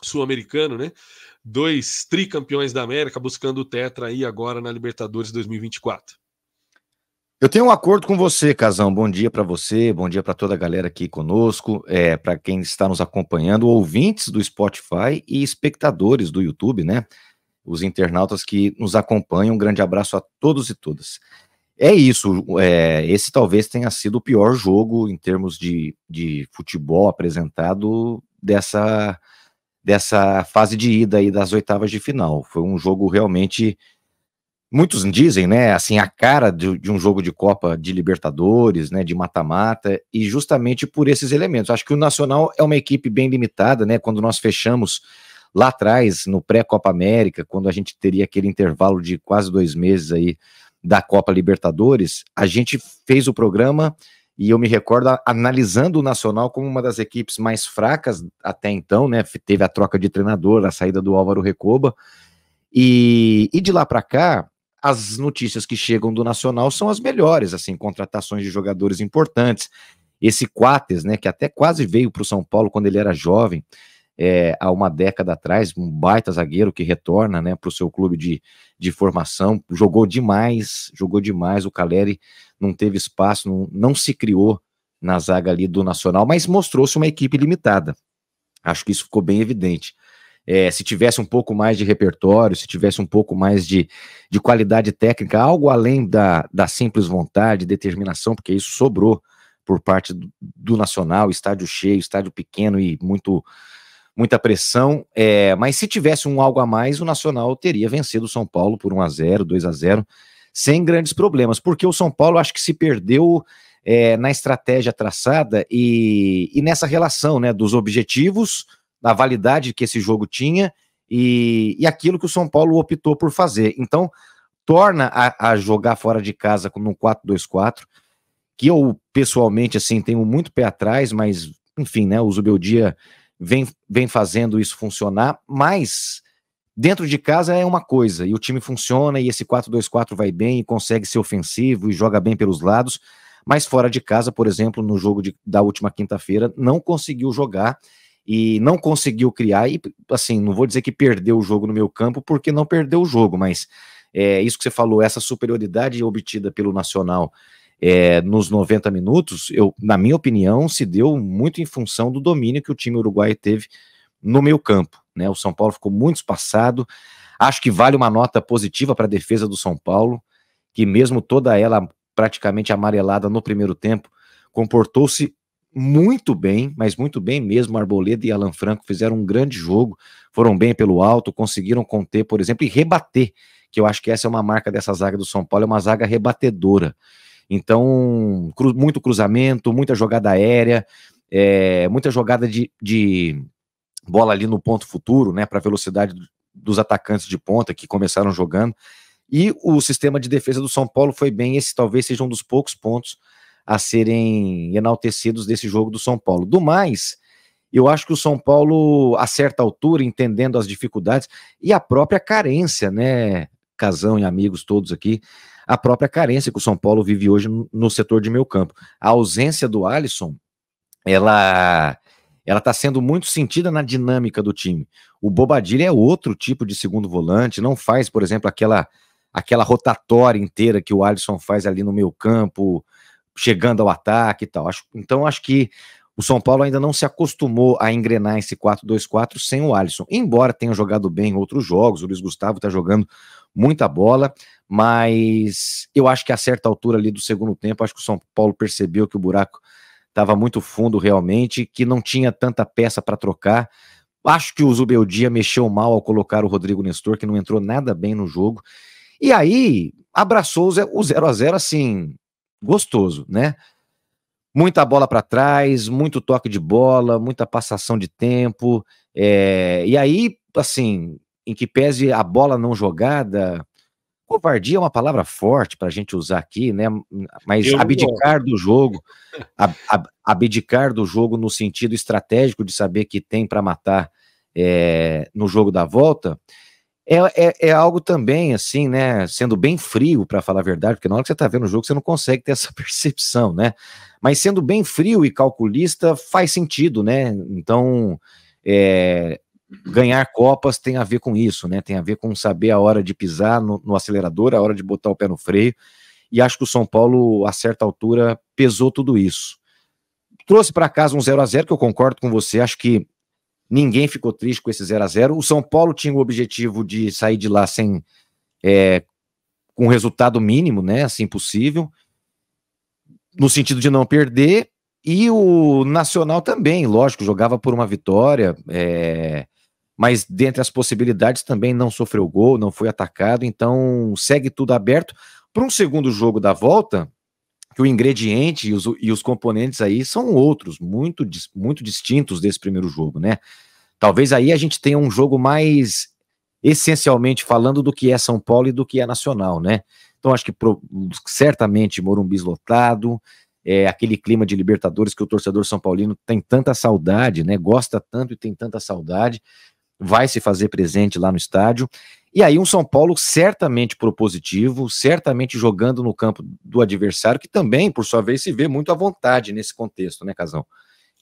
[SPEAKER 1] sul-americano, né? 2 tricampeões da América buscando o tetra aí agora na Libertadores 2024.
[SPEAKER 5] Eu tenho um acordo com você, Casão. Bom dia para você, bom dia para toda a galera aqui conosco, para quem está nos acompanhando, ouvintes do Spotify e espectadores do YouTube, né? Os internautas que nos acompanham, um grande abraço a todos e todas. É isso, esse talvez tenha sido o pior jogo em termos de futebol apresentado dessa fase de ida aí das oitavas de final. Foi um jogo realmente... Muitos dizem, né, assim, a cara de um jogo de Copa de Libertadores, né, de mata-mata, e justamente por esses elementos. Acho que o Nacional é uma equipe bem limitada, né, quando nós fechamos lá atrás, no pré-Copa América, quando a gente teria aquele intervalo de quase 2 meses aí da Copa Libertadores, a gente fez o programa, e eu me recordo analisando o Nacional como uma das equipes mais fracas até então, né, teve a troca de treinador, a saída do Álvaro Recoba, e de lá para cá, as notícias que chegam do Nacional são as melhores, assim, contratações de jogadores importantes. Esse Coates, né, que até quase veio para o São Paulo quando ele era jovem, há uma década atrás, um baita zagueiro que retorna, né, para o seu clube de formação, jogou demais, o Caleri não teve espaço, não se criou na zaga ali do Nacional, mas mostrou-se uma equipe limitada. Acho que isso ficou bem evidente. Se tivesse um pouco mais de repertório, se tivesse um pouco mais de qualidade técnica, algo além da simples vontade, determinação, porque isso sobrou por parte do Nacional, estádio cheio, estádio pequeno e muita pressão, mas se tivesse algo a mais, o Nacional teria vencido o São Paulo por 1-0, 2-0, sem grandes problemas, porque o São Paulo acho que se perdeu na estratégia traçada e nessa relação, né, dos objetivos, da validade que esse jogo tinha e aquilo que o São Paulo optou por fazer. Então, torna a jogar fora de casa no 4-2-4, que eu, pessoalmente, assim, tenho muito pé atrás, mas, enfim, né, o Zubeldia vem fazendo isso funcionar, mas dentro de casa é uma coisa, e o time funciona, e esse 4-2-4 vai bem, e consegue ser ofensivo, e joga bem pelos lados, mas fora de casa, por exemplo, no jogo da última quinta-feira, não conseguiu jogar, e não conseguiu criar, e assim, não vou dizer que perdeu o jogo no meio campo, porque não perdeu o jogo, mas isso que você falou, essa superioridade obtida pelo Nacional nos 90 minutos, na minha opinião, se deu muito em função do domínio que o time uruguaio teve no meio campo, né? O São Paulo ficou muito espaçado, acho que vale uma nota positiva para a defesa do São Paulo, que mesmo toda ela praticamente amarelada no primeiro tempo, comportou-se muito bem, mas muito bem mesmo. Arboleda e Alan Franco fizeram um grande jogo, foram bem pelo alto, conseguiram conter, por exemplo, e rebater, que eu acho que essa é uma marca dessa zaga do São Paulo, é uma zaga rebatedora. Então, muito cruzamento, muita jogada aérea, muita jogada de bola ali no ponto futuro, né, para a velocidade dos atacantes de ponta que começaram jogando. E o sistema de defesa do São Paulo foi bem, esse talvez seja um dos poucos pontos a serem enaltecidos desse jogo do São Paulo. Do mais, eu acho que o São Paulo, a certa altura, entendendo as dificuldades e a própria carência, né, Casão e amigos todos aqui, a própria carência que o São Paulo vive hoje no setor de meio campo. A ausência do Alisson, ela está sendo muito sentida na dinâmica do time. O Bobadilla é outro tipo de segundo volante, não faz, por exemplo, aquela rotatória inteira que o Alisson faz ali no meio campo, chegando ao ataque e tal. Então, acho que o São Paulo ainda não se acostumou a engrenar esse 4-2-4 sem o Alisson, embora tenha jogado bem em outros jogos, o Luiz Gustavo está jogando muita bola, mas eu acho que a certa altura ali do segundo tempo, acho que o São Paulo percebeu que o buraco estava muito fundo realmente, que não tinha tanta peça para trocar. Acho que o Zubeldia mexeu mal ao colocar o Rodrigo Nestor, que não entrou nada bem no jogo, e aí abraçou o 0-0 assim, gostoso, né? Muita bola para trás, muito toque de bola, muita passação de tempo, e aí, assim, em que pese a bola não jogada, covardia é uma palavra forte para a gente usar aqui, né? Mas abdicar do jogo, abdicar do jogo no sentido estratégico de saber que tem para matar no jogo da volta, é algo também, assim, né, sendo bem frio, para falar a verdade, porque na hora que você tá vendo o jogo, você não consegue ter essa percepção, né, mas sendo bem frio e calculista, faz sentido, né, então, ganhar Copas tem a ver com isso, né, tem a ver com saber a hora de pisar no acelerador, a hora de botar o pé no freio, e acho que o São Paulo, a certa altura, pesou tudo isso. Trouxe para casa um 0-0, que eu concordo com você, acho que ninguém ficou triste com esse 0-0. O São Paulo tinha o objetivo de sair de lá com resultado mínimo, né, assim possível, no sentido de não perder, e o Nacional também, lógico, jogava por uma vitória, mas dentre as possibilidades também não sofreu gol, não foi atacado, então segue tudo aberto para um segundo jogo da volta, que o ingrediente e os componentes aí são outros, muito distintos desse primeiro jogo, né? Talvez aí a gente tenha um jogo mais essencialmente falando do que é São Paulo e do que é Nacional, né? Então acho que certamente Morumbi lotado, aquele clima de Libertadores que o torcedor são paulino tem tanta saudade, né? Gosta tanto e tem tanta saudade, vai se fazer presente lá no estádio. E aí um São Paulo certamente propositivo, certamente jogando no campo do adversário, que também, por sua vez, se vê muito à vontade nesse contexto, né, Casão?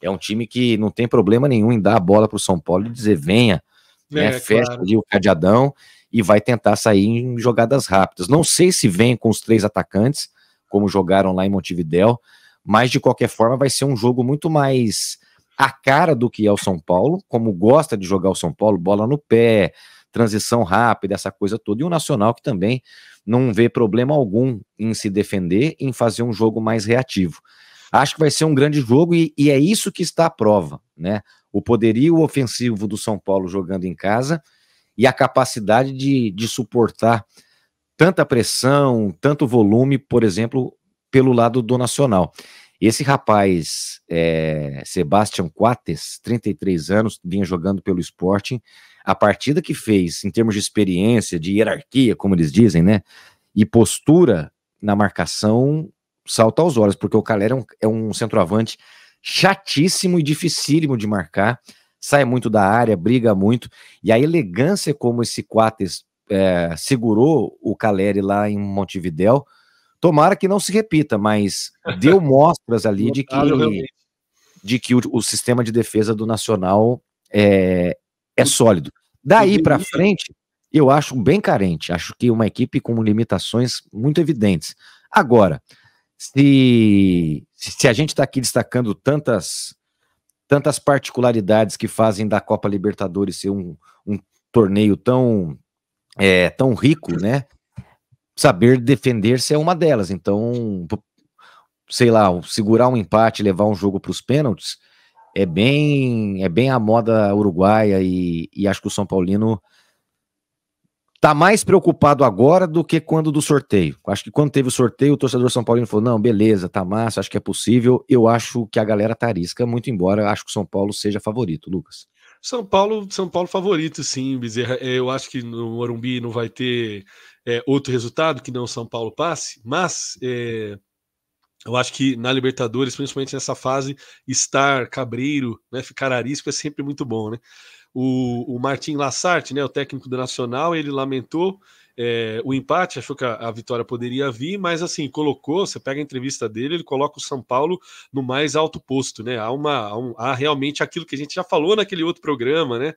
[SPEAKER 5] É um time que não tem problema nenhum em dar a bola para o São Paulo e dizer, venha, né, fecha claro ali o cadeadão e vai tentar sair em jogadas rápidas. Não sei se vem com os 3 atacantes, como jogaram lá em Montevidéu, mas de qualquer forma vai ser um jogo muito mais a cara do que é o São Paulo, como gosta de jogar o São Paulo, bola no pé, transição rápida, essa coisa toda, e o Nacional que também não vê problema algum em se defender, em fazer um jogo mais reativo. Acho que vai ser um grande jogo e é isso que está à prova, né? O poderio ofensivo do São Paulo jogando em casa e a capacidade de suportar tanta pressão, tanto volume, por exemplo, pelo lado do Nacional. Esse rapaz, Sebastian Coates, 33 anos, vinha jogando pelo Sporting. A partida que fez, em termos de experiência, de hierarquia, como eles dizem, né? E postura na marcação, salta aos olhos, porque o Calera é um centroavante chatíssimo e dificílimo de marcar, sai muito da área, briga muito, e a elegância como esse Coates segurou o Caleri lá em Montevidéu, tomara que não se repita, mas deu mostras ali de que o sistema de defesa do Nacional é sólido. Daí para frente, eu acho bem carente, acho que uma equipe com limitações muito evidentes. Agora, se a gente está aqui destacando tantas particularidades que fazem da Copa Libertadores ser um torneio tão rico, né? Saber defender-se é uma delas. Então, sei lá, segurar um empate, levar um jogo para os pênaltis é bem a moda uruguaia e acho que o São Paulino tá mais preocupado agora do que quando do sorteio. Acho que quando teve o sorteio, o torcedor São Paulino falou, não, beleza, tá massa, acho que é possível. Eu acho que a galera tá arisca, muito embora acho que o São Paulo seja favorito, Lucas.
[SPEAKER 1] São Paulo favorito, sim, Bezerra. Eu acho que no Morumbi não vai ter outro resultado que não o São Paulo passe, mas eu acho que na Libertadores, principalmente nessa fase, estar cabreiro, né, ficar arisco é sempre muito bom, né? O Martin Lassarte, né, o técnico do Nacional, ele lamentou o empate, achou que a vitória poderia vir, mas assim, você pega a entrevista dele, ele coloca o São Paulo no mais alto posto, né? Há realmente aquilo que a gente já falou naquele outro programa, né?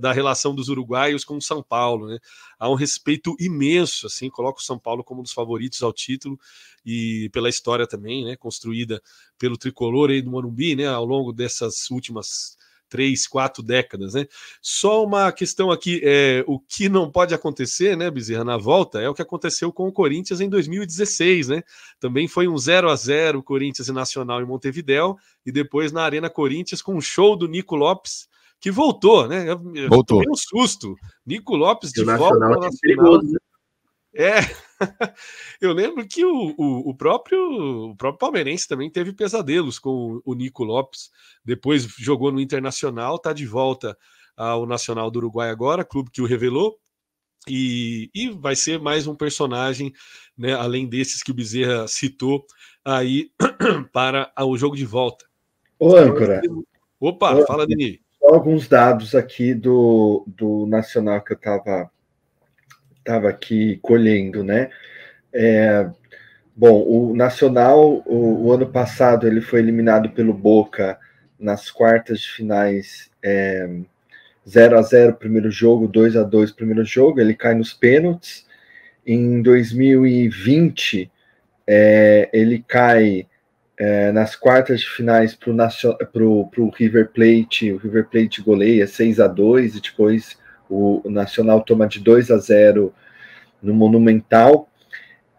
[SPEAKER 1] Da relação dos uruguaios com o São Paulo, né? Há um respeito imenso, assim, coloca o São Paulo como um dos favoritos ao título e pela história também, né? Construída pelo tricolor aí do Morumbi, né? Ao longo dessas últimas 3, 4 décadas, né? Só uma questão aqui, o que não pode acontecer, né, Bezerra, na volta, é o que aconteceu com o Corinthians em 2016, né? Também foi um 0-0 Corinthians e Nacional em Montevidéu, e depois na Arena Corinthians com um show do Nico Lopes, que voltou, né? Eu tomei um susto. Nico Lopes de volta ao Nacional. Eu lembro que o próprio palmeirense também teve pesadelos com o Nico Lopes, depois jogou no Internacional, tá de volta ao Nacional do Uruguai agora, clube que o revelou, e vai ser mais um personagem, né, além desses que o Bezerra citou aí para o jogo de volta.
[SPEAKER 2] Ô, âncora.
[SPEAKER 1] Opa, fala, Denis.
[SPEAKER 2] Só alguns dados aqui do Nacional que eu estava aqui colhendo, né? Bom, o Nacional, o ano passado, ele foi eliminado pelo Boca nas quartas de finais, 0-0 primeiro jogo, 2-2 primeiro jogo, ele cai nos pênaltis. Em 2020, ele cai nas quartas de finais para o River Plate. O River Plate goleia 6-2 e depois o Nacional toma de 2-0 no Monumental.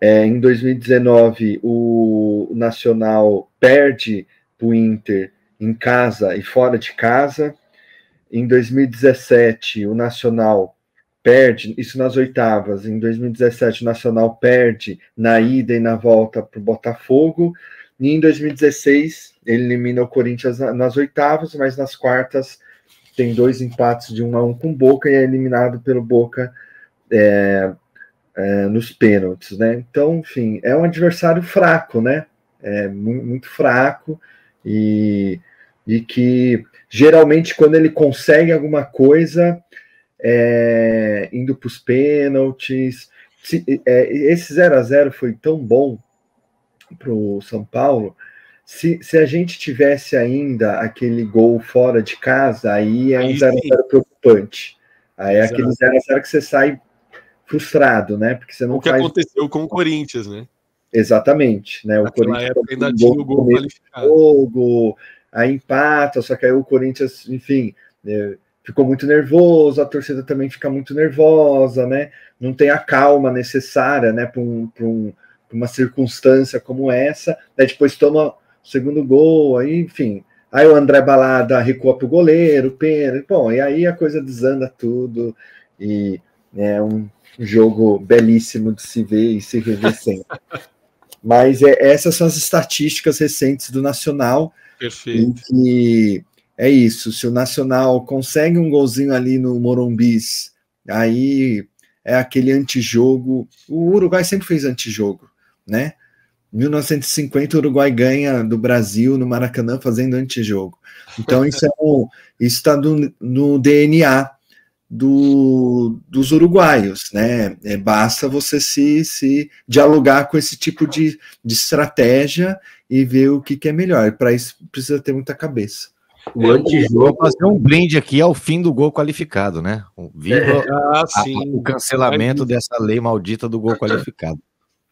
[SPEAKER 2] Em 2019, o Nacional perde para o Inter em casa e fora de casa. Em 2017, o Nacional perde, isso nas oitavas. Em 2017, o Nacional perde na ida e na volta para o Botafogo. E em 2016, ele elimina o Corinthians nas oitavas, mas nas quartas tem 2 empates de 1-1 com o Boca e é eliminado pelo Boca nos pênaltis, né? Então, enfim, é um adversário fraco, né? Muito fraco e que geralmente quando ele consegue alguma coisa indo para os pênaltis. Esse 0-0 foi tão bom para o São Paulo. Se a gente tivesse ainda aquele gol fora de casa, aí é um 0-0 preocupante. Aí é aquele 0-0 que você sai frustrado, né? Porque você não
[SPEAKER 1] faz... O que aconteceu com o Corinthians, né?
[SPEAKER 2] Exatamente, né? O Corinthians
[SPEAKER 1] época ainda tinha o gol
[SPEAKER 2] qualificado. Aí empata, só que aí o Corinthians, enfim, ficou muito nervoso, a torcida também fica muito nervosa, né? Não tem a calma necessária, né? Para uma circunstância como essa, daí depois toma segundo gol, aí, enfim. Aí o André Balada recua pro goleiro, pênalti, bom, e aí a coisa desanda tudo, e é um jogo belíssimo de se ver e se rever sempre. Mas essas são as estatísticas recentes do Nacional.
[SPEAKER 1] Perfeito.
[SPEAKER 2] E é isso, se o Nacional consegue um golzinho ali no Morumbis, aí é aquele antijogo. O Uruguai sempre fez antijogo, né? Em 1950 o Uruguai ganha do Brasil no Maracanã fazendo antijogo. Então isso está no DNA dos uruguaios, né? Basta você se dialogar com esse tipo de estratégia e ver o que é melhor. Para isso precisa ter muita cabeça.
[SPEAKER 4] O antijogo.
[SPEAKER 5] Vou fazer um brinde aqui ao fim do gol qualificado, né? Viva o cancelamento dessa lei maldita do gol qualificado.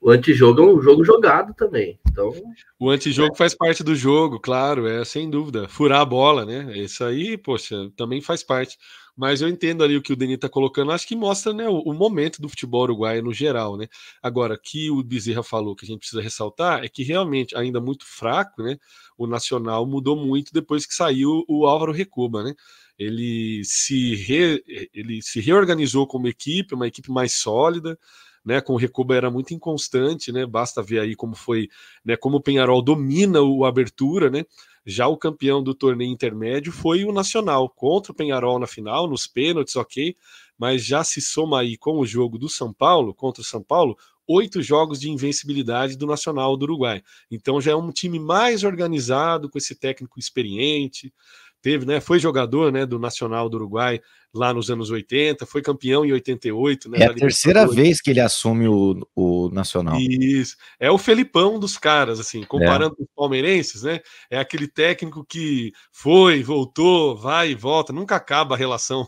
[SPEAKER 4] O antijogo é um jogo jogado também. Então,
[SPEAKER 1] o antijogo faz parte do jogo, claro, sem dúvida. Furar a bola, né? Isso aí, poxa, também faz parte. Mas eu entendo ali o que o Denis está colocando, acho que mostra, né, o momento do futebol uruguaio no geral, né? Agora, que o Bezerra falou que a gente precisa ressaltar é que realmente, ainda muito fraco, né? O Nacional mudou muito depois que saiu o Álvaro Recoba, né? Ele se reorganizou como equipe, uma equipe mais sólida, né, com o Recoba era muito inconstante, né? Basta ver aí como foi, né, como o Peñarol domina o Abertura, né? Já o campeão do torneio intermédio foi o Nacional, contra o Peñarol na final, nos pênaltis, ok, mas já se soma aí com o jogo do São Paulo, contra o São Paulo, 8 jogos de invencibilidade do Nacional do Uruguai. Então já é um time mais organizado, com esse técnico experiente, teve, né, foi jogador, né, do Nacional do Uruguai lá nos anos 80, foi campeão em 88. Né,
[SPEAKER 5] é a terceira vez que ele assume o Nacional.
[SPEAKER 1] Isso, é o Felipão dos caras, assim, comparando com os palmeirenses, né, é aquele técnico que foi, voltou, vai e volta, nunca acaba a relação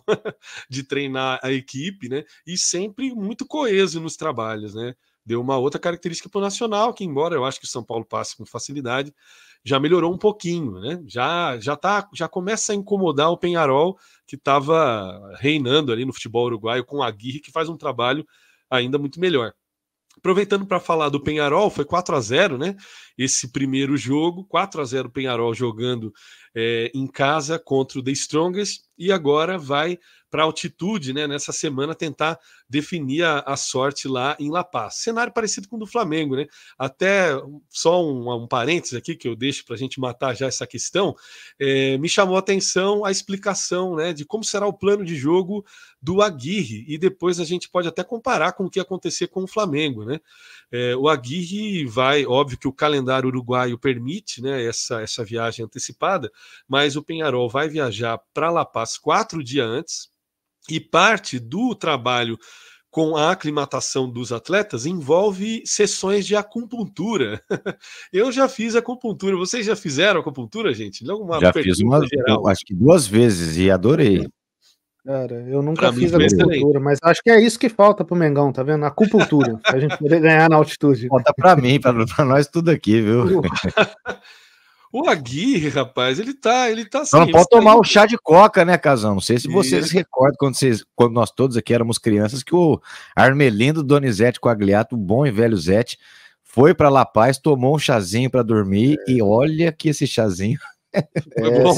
[SPEAKER 1] de treinar a equipe, né, e sempre muito coeso nos trabalhos, né, deu uma outra característica para o Nacional, que embora eu acho que o São Paulo passe com facilidade, já melhorou um pouquinho, né? Já começa a incomodar o Peñarol, que estava reinando ali no futebol uruguaio com a Aguirre, que faz um trabalho ainda muito melhor. Aproveitando para falar do Peñarol, foi 4-0, né? Esse primeiro jogo, 4-0 Peñarol jogando em casa contra o The Strongest, e agora vai para a altitude, né, nessa semana, tentar definir a sorte lá em La Paz. Cenário parecido com o do Flamengo, né? Até só um parênteses aqui que eu deixo para a gente matar já essa questão, me chamou a atenção a explicação, né, de como será o plano de jogo do Aguirre, e depois a gente pode até comparar com o que ia acontecer com o Flamengo, né? O Aguirre vai, óbvio que o calendário uruguaio permite, né, essa viagem antecipada, mas o Peñarol vai viajar para La Paz 4 dias antes, e parte do trabalho com a aclimatação dos atletas envolve sessões de acupuntura. Eu já fiz acupuntura. Vocês já fizeram acupuntura, gente?
[SPEAKER 5] Já fiz acho que 2 vezes e adorei.
[SPEAKER 3] Cara, eu nunca fiz acupuntura, mas acho que é isso que falta pro Mengão, tá vendo? Acupuntura, pra gente poder ganhar na altitude.
[SPEAKER 5] Falta pra mim, pra nós tudo aqui, viu?
[SPEAKER 1] O Aguirre, rapaz, ele tá assim.
[SPEAKER 5] Não pode tomar o chá de coca, né, Casão? Não sei se vocês recordam quando nós todos aqui éramos crianças, que o Armelindo Donizete Quagliato, o bom e velho Zete, foi para La Paz, tomou um chazinho para dormir e olha que esse chazinho.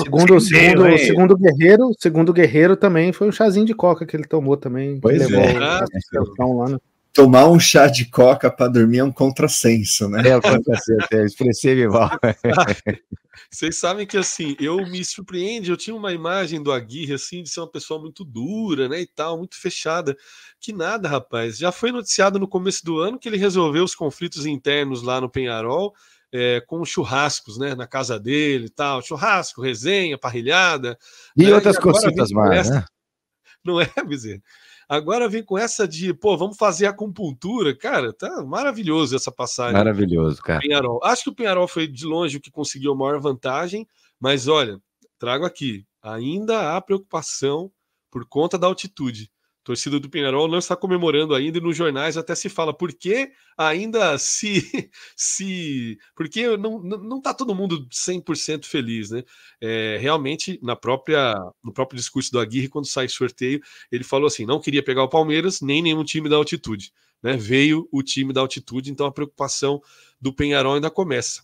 [SPEAKER 3] Segundo o Guerreiro também foi um chazinho de coca que ele tomou também.
[SPEAKER 5] Pois
[SPEAKER 3] que levou a situação lá, né?
[SPEAKER 2] Tomar um chá de coca para dormir é um contrassenso, né?
[SPEAKER 5] É um contrassenso, expressivo.
[SPEAKER 1] Vocês sabem que, assim, eu me surpreende, eu tinha uma imagem do Aguirre, assim, de ser uma pessoa muito dura, né, e tal, muito fechada. Que nada, rapaz. Já foi noticiado no começo do ano que ele resolveu os conflitos internos lá no Peñarol, com churrascos, né, na casa dele e tal. Churrasco, resenha, parrilhada.
[SPEAKER 5] E
[SPEAKER 1] né,
[SPEAKER 5] outras cositas mais, né?
[SPEAKER 1] Não é, Bezerra? Agora vem com essa de, vamos fazer acupuntura. Cara, tá maravilhoso essa passagem.
[SPEAKER 5] Maravilhoso, cara.
[SPEAKER 1] Peñarol. Acho que o Peñarol foi de longe o que conseguiu a maior vantagem, mas olha, trago aqui, ainda há preocupação por conta da altitude. A torcida do Peñarol não está comemorando ainda, e nos jornais até se fala por que ainda porque não está todo mundo 100% feliz, né? Realmente, no próprio discurso do Aguirre, quando sai sorteio, ele falou assim, não queria pegar o Palmeiras, nem nenhum time da altitude, né? Veio o time da altitude, então a preocupação do Peñarol ainda começa.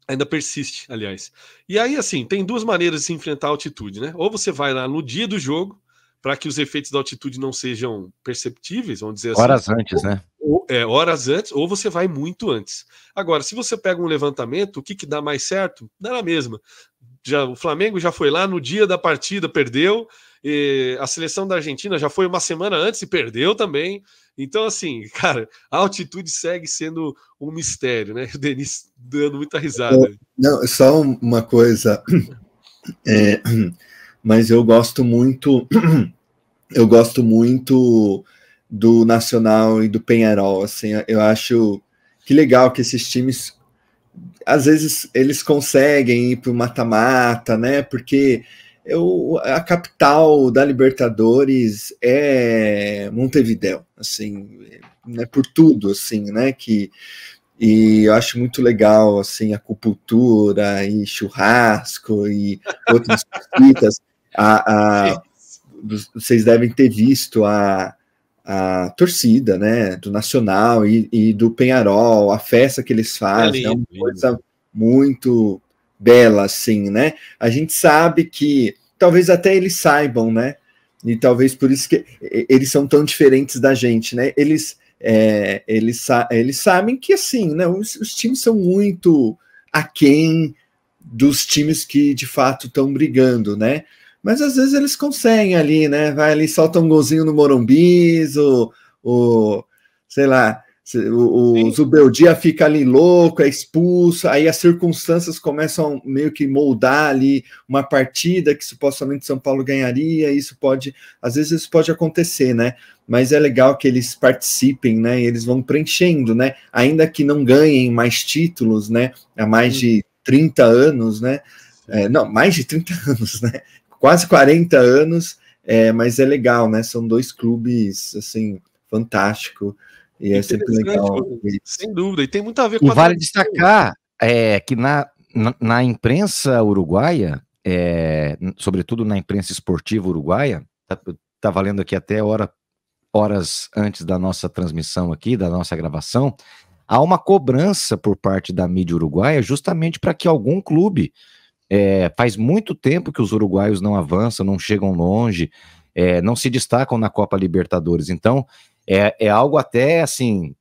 [SPEAKER 1] Ainda persiste, aliás. E aí, assim, tem duas maneiras de se enfrentar a altitude, né? Ou você vai lá no dia do jogo, para que os efeitos da altitude não sejam perceptíveis, vamos dizer assim.
[SPEAKER 5] Horas antes, né?
[SPEAKER 1] Horas antes, ou você vai muito antes. Agora, se você pega um levantamento, o que dá mais certo? Dá na mesma. O Flamengo já foi lá no dia da partida, perdeu. A seleção da Argentina já foi uma semana antes e perdeu também. Então, assim, cara, a altitude segue sendo um mistério, né? O Denis dando muita risada.
[SPEAKER 2] Não, só uma coisa. Mas eu gosto muito do Nacional e do Peñarol, assim, eu acho que legal que esses times às vezes eles conseguem ir para o mata-mata, né? Porque a capital da Libertadores é Montevidéu, assim, né? Por tudo, assim, né? E eu acho muito legal, assim, acupuntura e churrasco e outras coisitas. Vocês devem ter visto a torcida, né, do Nacional e do Peñarol, a festa que eles fazem, é uma coisa muito bela, assim, né? A gente sabe que, talvez até eles saibam, né? E talvez por isso que eles são tão diferentes da gente, né? Eles sabem que, assim, né, os times são muito aquém dos times que, de fato, estão brigando, né? Mas às vezes eles conseguem ali, né? Vai ali, solta um golzinho no Morumbi, sei lá, o Zubeldia fica ali louco, é expulso, aí as circunstâncias começam meio que moldar ali uma partida que supostamente São Paulo ganharia, às vezes isso pode acontecer, né? Mas é legal que eles participem, né? E eles vão preenchendo, né? Ainda que não ganhem mais títulos, né? Há mais de 30 anos, né? Não, mais de 30 anos, né? Quase 40 anos, mas é legal, né? São dois clubes, assim, fantástico, e é sempre legal.
[SPEAKER 1] Sem dúvida, e tem muito a ver com
[SPEAKER 5] e vale destacar que na imprensa uruguaia, sobretudo na imprensa esportiva uruguaia, tá valendo aqui até horas antes da nossa transmissão aqui, da nossa gravação, há uma cobrança por parte da mídia uruguaia justamente para que algum clube, faz muito tempo que os uruguaios não avançam, não chegam longe, não se destacam na Copa Libertadores. Então, é algo até, assim,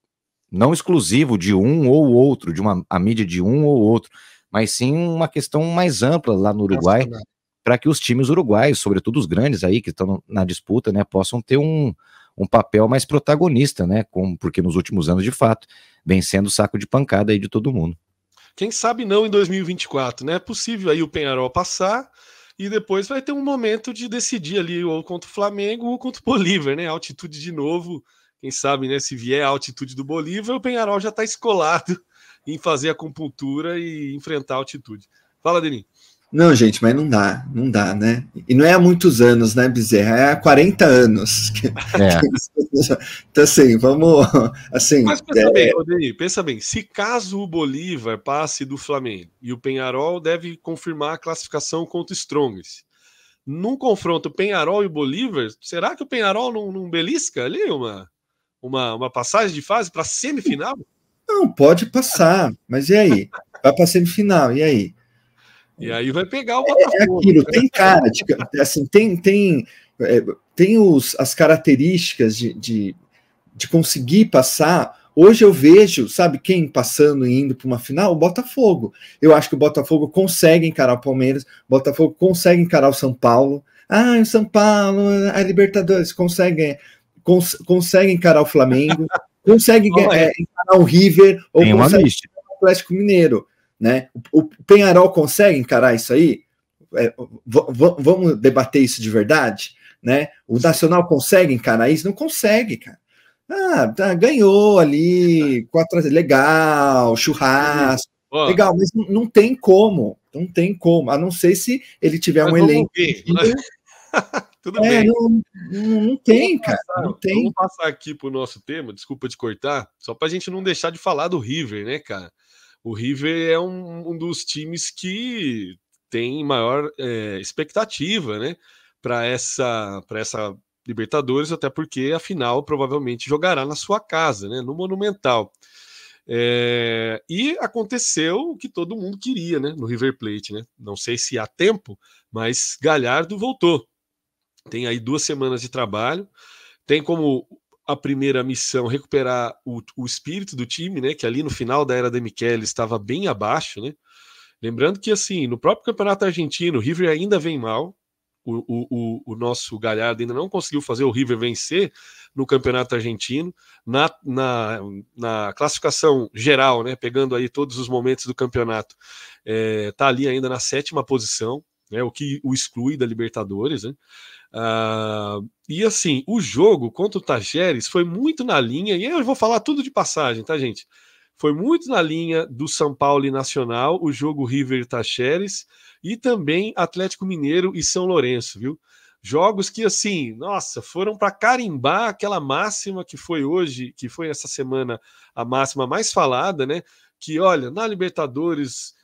[SPEAKER 5] não exclusivo de um ou outro, a mídia de um ou outro, mas sim uma questão mais ampla lá no Uruguai, para que os times uruguaios, sobretudo os grandes aí, que estão na disputa, né, possam ter um papel mais protagonista, né, porque nos últimos anos, de fato, vem sendo saco de pancada aí de todo mundo.
[SPEAKER 1] Quem sabe não em 2024, né? É possível aí o Peñarol passar e depois vai ter um momento de decidir ali ou contra o Flamengo ou contra o Bolívar, né? Altitude de novo, quem sabe, né? Se vier a altitude do Bolívar, o Peñarol já está escolado em fazer acupuntura e enfrentar a altitude. Fala, Denis.
[SPEAKER 2] Não, gente, mas não dá, né? E não é há muitos anos, né, Bezerra? É há 40 anos. Então, assim, vamos... Assim,
[SPEAKER 1] mas pensa bem, Rodrigo, pensa bem, se caso o Bolívar passe do Flamengo e o Peñarol deve confirmar a classificação contra o Strongest, num confronto Peñarol e Bolívar, será que o Peñarol não belisca ali uma passagem de fase para semifinal?
[SPEAKER 2] Não, pode passar, mas e aí? Vai para semifinal, e aí?
[SPEAKER 1] E aí vai pegar o Botafogo.
[SPEAKER 2] Aquilo, tem cara, assim, tem as características de conseguir passar. Hoje eu vejo, sabe quem passando e indo para uma final? O Botafogo. Eu acho que o Botafogo consegue encarar o Palmeiras, o Botafogo consegue encarar o São Paulo. O São Paulo, a Libertadores, consegue encarar o Flamengo, consegue encarar o River, ou consegue encarar o Atlético Mineiro. Né? O Peñarol consegue encarar isso aí? Vamos debater isso de verdade? Né? O Nacional consegue encarar isso? Não consegue, cara. Ganhou ali, 4-0, legal, churrasco, legal, mas não tem como, a não ser se ele tiver um elenco.
[SPEAKER 1] Tudo bem.
[SPEAKER 2] Não tem, cara. Não tem.
[SPEAKER 1] Vamos passar aqui para o nosso tema, desculpa te cortar, só para a gente não deixar de falar do River, né, cara? O River é um dos times que tem maior expectativa, né, para essa Libertadores, até porque a final provavelmente jogará na sua casa, né, no Monumental. E aconteceu o que todo mundo queria, né, no River Plate, né? Não sei se há tempo, mas Galhardo voltou. Tem aí 2 semanas de trabalho, tem como a primeira missão recuperar o espírito do time, né, que ali no final da era da Michele estava bem abaixo, né? Lembrando que, assim, no próprio campeonato argentino, o River ainda vem mal. O nosso Galhardo ainda não conseguiu fazer o River vencer no campeonato argentino. Na classificação geral, né, pegando aí todos os momentos do campeonato, tá ali ainda na 7ª posição, né, o que o exclui da Libertadores, né? E assim, o jogo contra o Tajeres foi muito na linha, e eu vou falar tudo de passagem, tá, gente? Foi muito na linha do São Paulo e Nacional, o jogo River e Tajeres, e também Atlético Mineiro e São Lourenço, viu? Jogos que, assim, nossa, foram para carimbar aquela máxima que foi hoje, que foi essa semana a máxima mais falada, né? Que, olha, na Libertadores,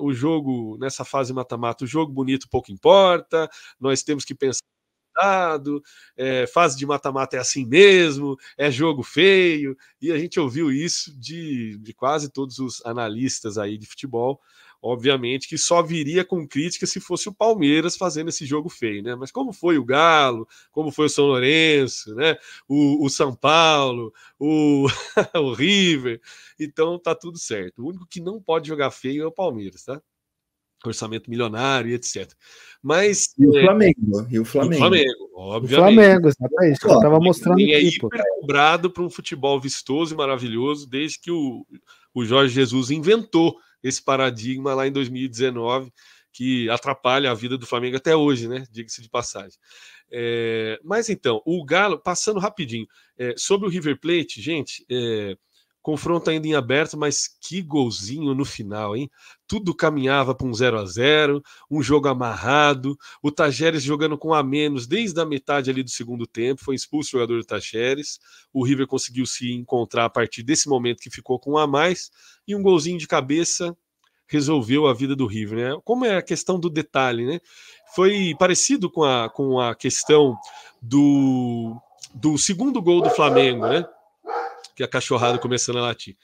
[SPEAKER 1] o jogo, nessa fase mata-mata, o jogo bonito pouco importa, nós temos que pensar fase de mata-mata é assim mesmo, é jogo feio, e a gente ouviu isso de quase todos os analistas aí de futebol, obviamente que só viria com crítica se fosse o Palmeiras fazendo esse jogo feio, né? Mas como foi o Galo, como foi o São Lourenço, né? O São Paulo, o River, então tá tudo certo. O único que não pode jogar feio é o Palmeiras, tá? Orçamento milionário e etc. Mas
[SPEAKER 2] e o Flamengo,
[SPEAKER 1] e o Flamengo,
[SPEAKER 3] obviamente. O Flamengo, exatamente. Eu estava mostrando
[SPEAKER 1] aqui, é hiper cobrado para um futebol vistoso e maravilhoso desde que o Jorge Jesus inventou esse paradigma lá em 2019, que atrapalha a vida do Flamengo até hoje, né? Diga-se de passagem. Mas então, o Galo, passando rapidinho, sobre o River Plate, gente, confronto ainda em aberto, mas que golzinho no final, hein? Tudo caminhava para um 0-0, um jogo amarrado, o Tajeres jogando com a menos desde a metade ali do segundo tempo, foi expulso o jogador do Tajeres, o River conseguiu se encontrar a partir desse momento que ficou com um a mais, e um golzinho de cabeça resolveu a vida do River, né? Como é a questão do detalhe, né? Foi parecido com a questão do segundo gol do Flamengo, né? Que a cachorrada começando a latir.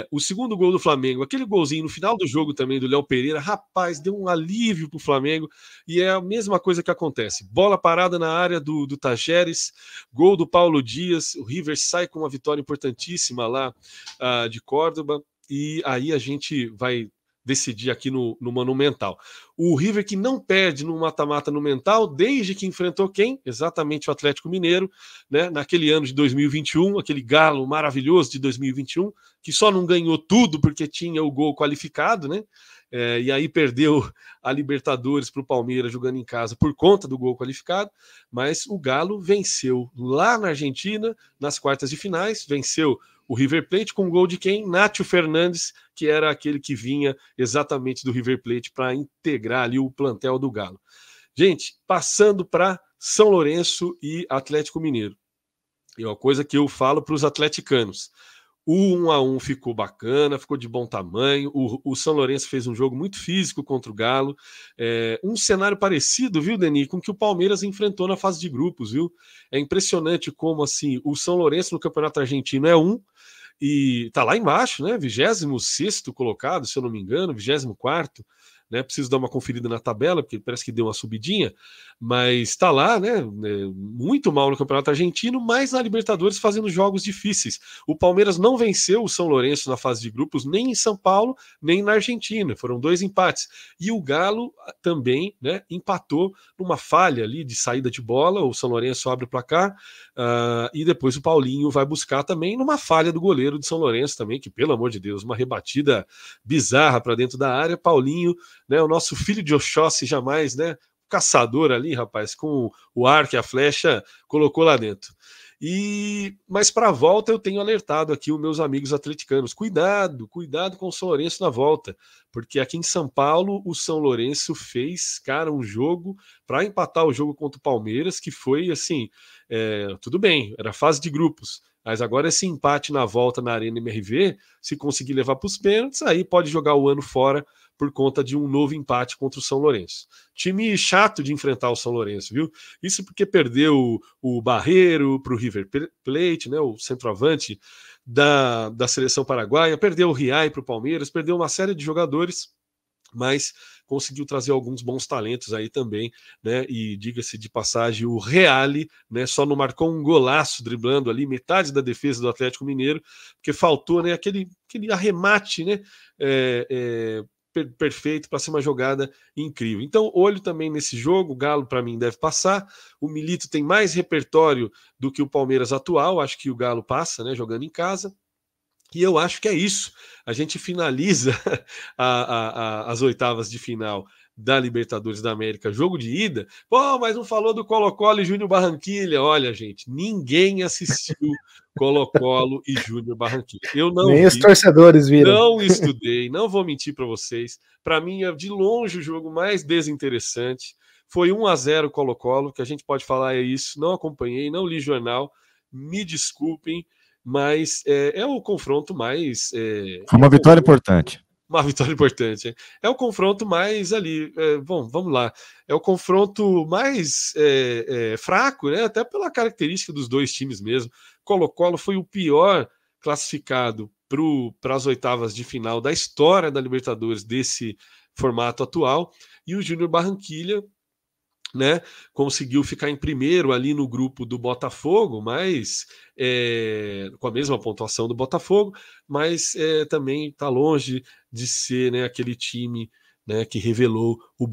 [SPEAKER 1] O segundo gol do Flamengo, aquele golzinho no final do jogo também do Léo Pereira, rapaz, deu um alívio pro Flamengo, e é a mesma coisa que acontece. Bola parada na área do Tajeres, gol do Paulo Dias, o River sai com uma vitória importantíssima lá de Córdoba, e aí a gente vai decidir aqui no Monumental. O River que não perde no mata-mata no Mental desde que enfrentou quem? Exatamente o Atlético Mineiro, né? Naquele ano de 2021, aquele Galo maravilhoso de 2021, que só não ganhou tudo porque tinha o gol qualificado, né? E aí perdeu a Libertadores para o Palmeiras jogando em casa por conta do gol qualificado, mas o Galo venceu lá na Argentina, nas quartas de finais, venceu o River Plate com gol de quem? Nátio Fernandes, que era aquele que vinha exatamente do River Plate para integrar ali o plantel do Galo. Gente, passando para São Lourenço e Atlético Mineiro. É uma coisa que eu falo para os atleticanos. O 1-1 ficou bacana, ficou de bom tamanho. O São Lourenço fez um jogo muito físico contra o Galo. Um cenário parecido, viu, Denis, com o que o Palmeiras enfrentou na fase de grupos, viu? É impressionante como, assim, o São Lourenço no Campeonato Argentino é e tá lá embaixo, né? 26º colocado, se eu não me engano, 24º. Né, preciso dar uma conferida na tabela, porque parece que deu uma subidinha, mas está lá, né, muito mal no Campeonato Argentino, mas na Libertadores fazendo jogos difíceis. O Palmeiras não venceu o São Lourenço na fase de grupos, nem em São Paulo, nem na Argentina, foram 2 empates. E o Galo também, né, empatou numa falha ali de saída de bola, o São Lourenço abre o placar, e depois o Paulinho vai buscar também numa falha do goleiro de São Lourenço também, que pelo amor de Deus, uma rebatida bizarra para dentro da área, Paulinho, né, o nosso filho de Oxóssi jamais, né, caçador ali, rapaz, com o arco e a flecha, colocou lá dentro. Mas para a volta eu tenho alertado aqui os meus amigos atleticanos, cuidado com o São Lourenço na volta, porque aqui em São Paulo o São Lourenço fez, cara, um jogo para empatar o jogo contra o Palmeiras, que foi assim, tudo bem, era fase de grupos, mas agora esse empate na volta na Arena MRV, se conseguir levar para os pênaltis, aí pode jogar o ano fora por conta de um novo empate contra o São Lourenço. Time chato de enfrentar o São Lourenço, viu? Isso porque perdeu o Barreiro para o River Plate, né, o centroavante da seleção paraguaia, perdeu o Riai para o Palmeiras, perdeu uma série de jogadores, mas conseguiu trazer alguns bons talentos aí também, né? E diga-se de passagem, o Reale, né? Só não marcou um golaço driblando ali metade da defesa do Atlético Mineiro, porque faltou, né? Aquele arremate, né? Perfeito para ser uma jogada incrível. Então, olho também nesse jogo. O Galo, para mim, deve passar. O Milito tem mais repertório do que o Palmeiras atual. Acho que o Galo passa, né? Jogando em casa. E eu acho que é isso. A gente finaliza as oitavas de final da Libertadores da América, jogo de ida. Pô, mas não falou do Colo-Colo e Júnior Barranquilla. Olha, gente, ninguém assistiu Colo-Colo e Júnior Barranquilla. Eu não
[SPEAKER 3] Nem
[SPEAKER 1] vi,
[SPEAKER 3] os torcedores viram.
[SPEAKER 1] não estudei, não vou mentir para vocês. Para mim, é de longe o jogo mais desinteressante. Foi 1-0 Colo-Colo, que a gente pode falar é isso. Não acompanhei, não li jornal. Me desculpem, mas é o confronto mais...
[SPEAKER 5] Foi uma vitória importante.
[SPEAKER 1] Uma vitória importante. É o confronto mais ali. Bom, vamos lá. É o confronto mais fraco, né? Até pela característica dos dois times mesmo. Colo-Colo foi o pior classificado para as oitavas de final da história da Libertadores desse formato atual. E o Júnior Barranquilla, né, conseguiu ficar em primeiro ali no grupo do Botafogo, mas com a mesma pontuação do Botafogo, mas também está longe de ser, né, aquele time, né, que revelou o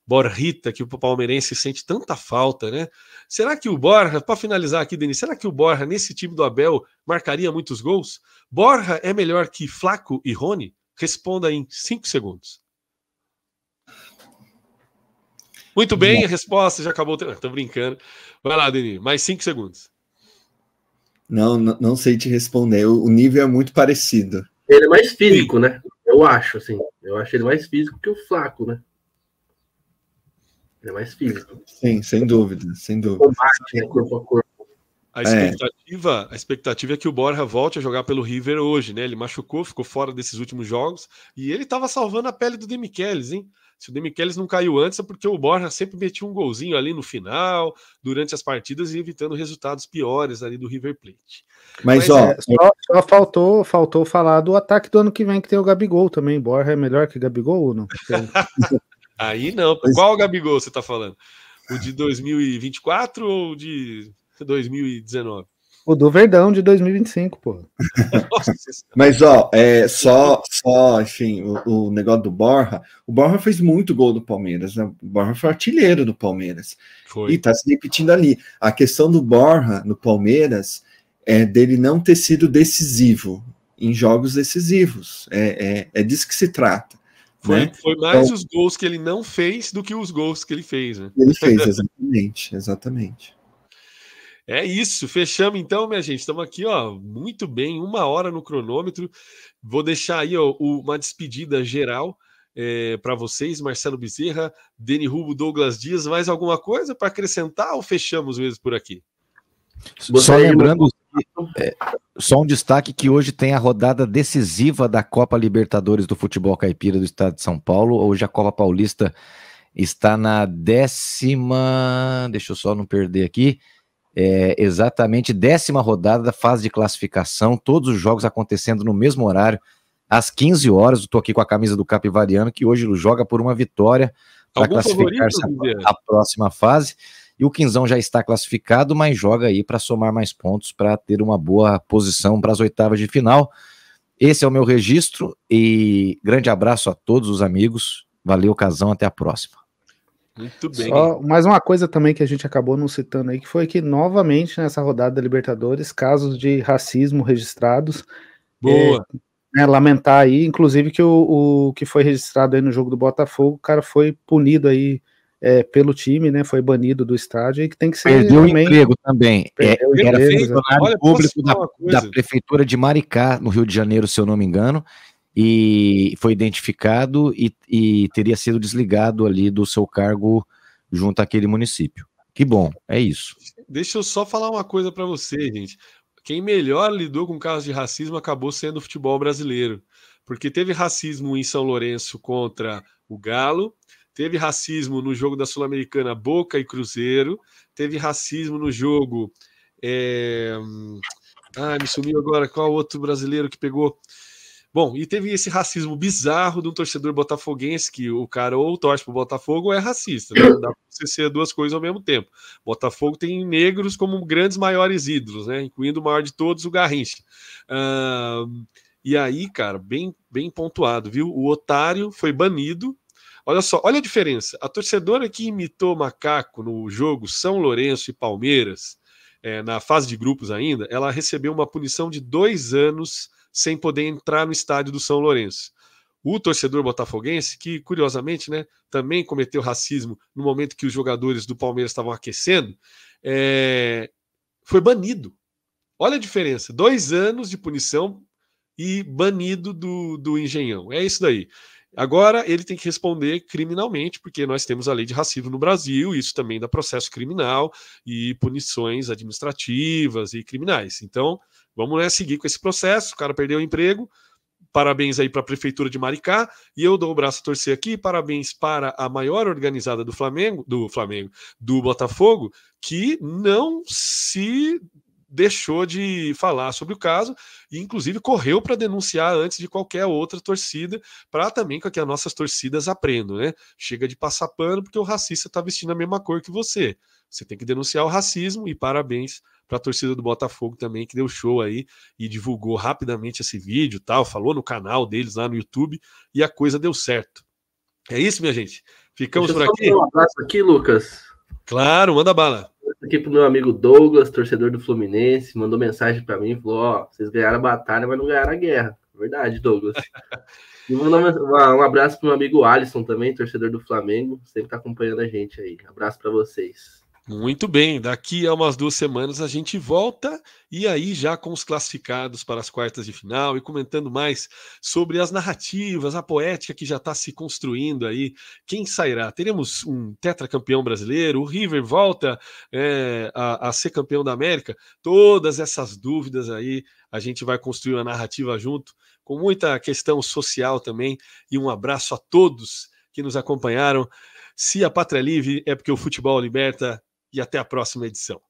[SPEAKER 1] Borrita, que o palmeirense sente tanta falta, né? Será que o Borja, para finalizar aqui, Denis, será que o Borja nesse time do Abel marcaria muitos gols? Borja é melhor que Flaco e Rony? Responda em 5 segundos. Muito bem, a resposta já acabou. Tô brincando. Vai lá, Denis, mais 5 segundos.
[SPEAKER 2] Não sei te responder. O nível é muito parecido.
[SPEAKER 4] Ele é mais físico, né? Eu acho, assim. Eu acho ele mais físico que o Flaco, né? Ele é mais físico.
[SPEAKER 2] Sim, sem dúvida, sem dúvida.
[SPEAKER 4] Combate, né, corpo a corpo.
[SPEAKER 1] A expectativa é que o Borja volte a jogar pelo River hoje, né? Ele machucou, ficou fora desses últimos jogos e ele estava salvando a pele do Demichelis, hein? Se o Demichelis não caiu antes é porque o Borja sempre metia um golzinho ali no final, durante as partidas e evitando resultados piores ali do River Plate.
[SPEAKER 2] Mas
[SPEAKER 3] só faltou falar do ataque do ano que vem que tem o Gabigol também. Borja é melhor que Gabigol ou não?
[SPEAKER 1] Aí não. Qual o Gabigol você tá falando? O de 2024 ou de 2019?
[SPEAKER 3] O do Verdão de 2025, pô.
[SPEAKER 2] Mas, enfim, o negócio do Borja, o Borja fez muito gol do Palmeiras, né? O Borja foi artilheiro do Palmeiras.
[SPEAKER 1] Foi.
[SPEAKER 2] E tá se repetindo ali. A questão do Borja no Palmeiras é dele não ter sido decisivo em jogos decisivos. É disso que se trata.
[SPEAKER 1] Foi mais os gols que ele não fez do que os gols que ele fez, né?
[SPEAKER 2] Ele fez, exatamente.
[SPEAKER 1] É isso, fechamos então, minha gente. Estamos aqui, ó, muito bem, 1 hora no cronômetro. Vou deixar aí uma despedida geral para vocês, Marcelo Bezerra, Deni Rubo, Douglas Dias. Mais alguma coisa para acrescentar ou fechamos mesmo por aqui?
[SPEAKER 5] Só lembrando, só um destaque que hoje tem a rodada decisiva da Copa Libertadores do Futebol Caipira do Estado de São Paulo. Hoje a Copa Paulista está na 10ª, deixa eu só não perder aqui, exatamente 10ª rodada da fase de classificação, todos os jogos acontecendo no mesmo horário, às 15 horas. Eu tô aqui com a camisa do Capivariano, que hoje joga por uma vitória para classificar-se a próxima fase. E o Quinzão já está classificado, mas joga aí para somar mais pontos, para ter uma boa posição para as oitavas de final. Esse é o meu registro e grande abraço a todos os amigos. Valeu, Casão, até a próxima.
[SPEAKER 1] Muito bem.
[SPEAKER 3] Só mais uma coisa também que a gente acabou não citando aí, que foi que novamente nessa rodada da Libertadores, casos de racismo registrados.
[SPEAKER 1] Boa.
[SPEAKER 3] Lamentar aí, inclusive que o que foi registrado aí no jogo do Botafogo, o cara foi punido aí pelo time, né? Foi banido do estádio e que tem que ser.
[SPEAKER 5] Perdeu o emprego também. Era
[SPEAKER 1] funcionário
[SPEAKER 5] público da Prefeitura de Maricá, no Rio de Janeiro, se eu não me engano, e foi identificado e teria sido desligado ali do seu cargo junto àquele município. Que bom, é isso.
[SPEAKER 1] Deixa eu só falar uma coisa para você, gente. Quem melhor lidou com casos de racismo acabou sendo o futebol brasileiro, porque teve racismo em São Lourenço contra o Galo, teve racismo no jogo da Sul-Americana Boca e Cruzeiro, teve racismo no jogo Ah, me sumiu agora. Qual outro brasileiro que pegou? Bom, e teve esse racismo bizarro de um torcedor botafoguense, que o cara ou torce pro Botafogo ou é racista, né? Não dá pra você ser duas coisas ao mesmo tempo. Botafogo tem negros como grandes maiores ídolos, né? Incluindo o maior de todos, o Garrincha. E aí, cara, bem pontuado, viu? O otário foi banido. Olha só, olha a diferença. A torcedora que imitou macaco no jogo São Lourenço e Palmeiras, na fase de grupos ainda, ela recebeu uma punição de 2 anos sem poder entrar no estádio do São Lourenço. O torcedor botafoguense, que curiosamente, né, também cometeu racismo no momento que os jogadores do Palmeiras estavam aquecendo, foi banido. Olha a diferença, 2 anos de punição e banido do Engenhão. É isso daí. Agora ele tem que responder criminalmente, porque nós temos a lei de racismo no Brasil, isso também dá processo criminal e punições administrativas e criminais. Então, vamos seguir com esse processo. O cara perdeu o emprego. Parabéns aí para a Prefeitura de Maricá. E eu dou o braço a torcer aqui. Parabéns para a maior organizada do Botafogo, que não se deixou de falar sobre o caso e inclusive correu para denunciar antes de qualquer outra torcida, para também que as nossas torcidas aprendam, né? Chega de passar pano porque o racista está vestindo a mesma cor que você. Você tem que denunciar o racismo e parabéns para a torcida do Botafogo também, que deu show aí e divulgou rapidamente esse vídeo, tal, falou no canal deles lá no YouTube e a coisa deu certo. É isso, minha gente. Ficamos por aqui.
[SPEAKER 4] Um abraço aqui, Lucas.
[SPEAKER 1] Claro, manda bala.
[SPEAKER 4] Aqui pro meu amigo Douglas, torcedor do Fluminense, mandou mensagem para mim, falou: ó, vocês ganharam a batalha, mas não ganharam a guerra. Verdade, Douglas. E um abraço pro meu amigo Alisson também, torcedor do Flamengo, sempre tá acompanhando a gente aí. Abraço para vocês.
[SPEAKER 1] Muito bem, daqui a umas 2 semanas a gente volta e aí já com os classificados para as quartas de final e comentando mais sobre as narrativas, a poética que já está se construindo aí. Quem sairá? Teremos um tetracampeão brasileiro? O River volta a ser campeão da América? Todas essas dúvidas aí a gente vai construir uma narrativa junto, com muita questão social também. E um abraço a todos que nos acompanharam. Se a pátria é livre, é porque o futebol liberta. E até a próxima edição.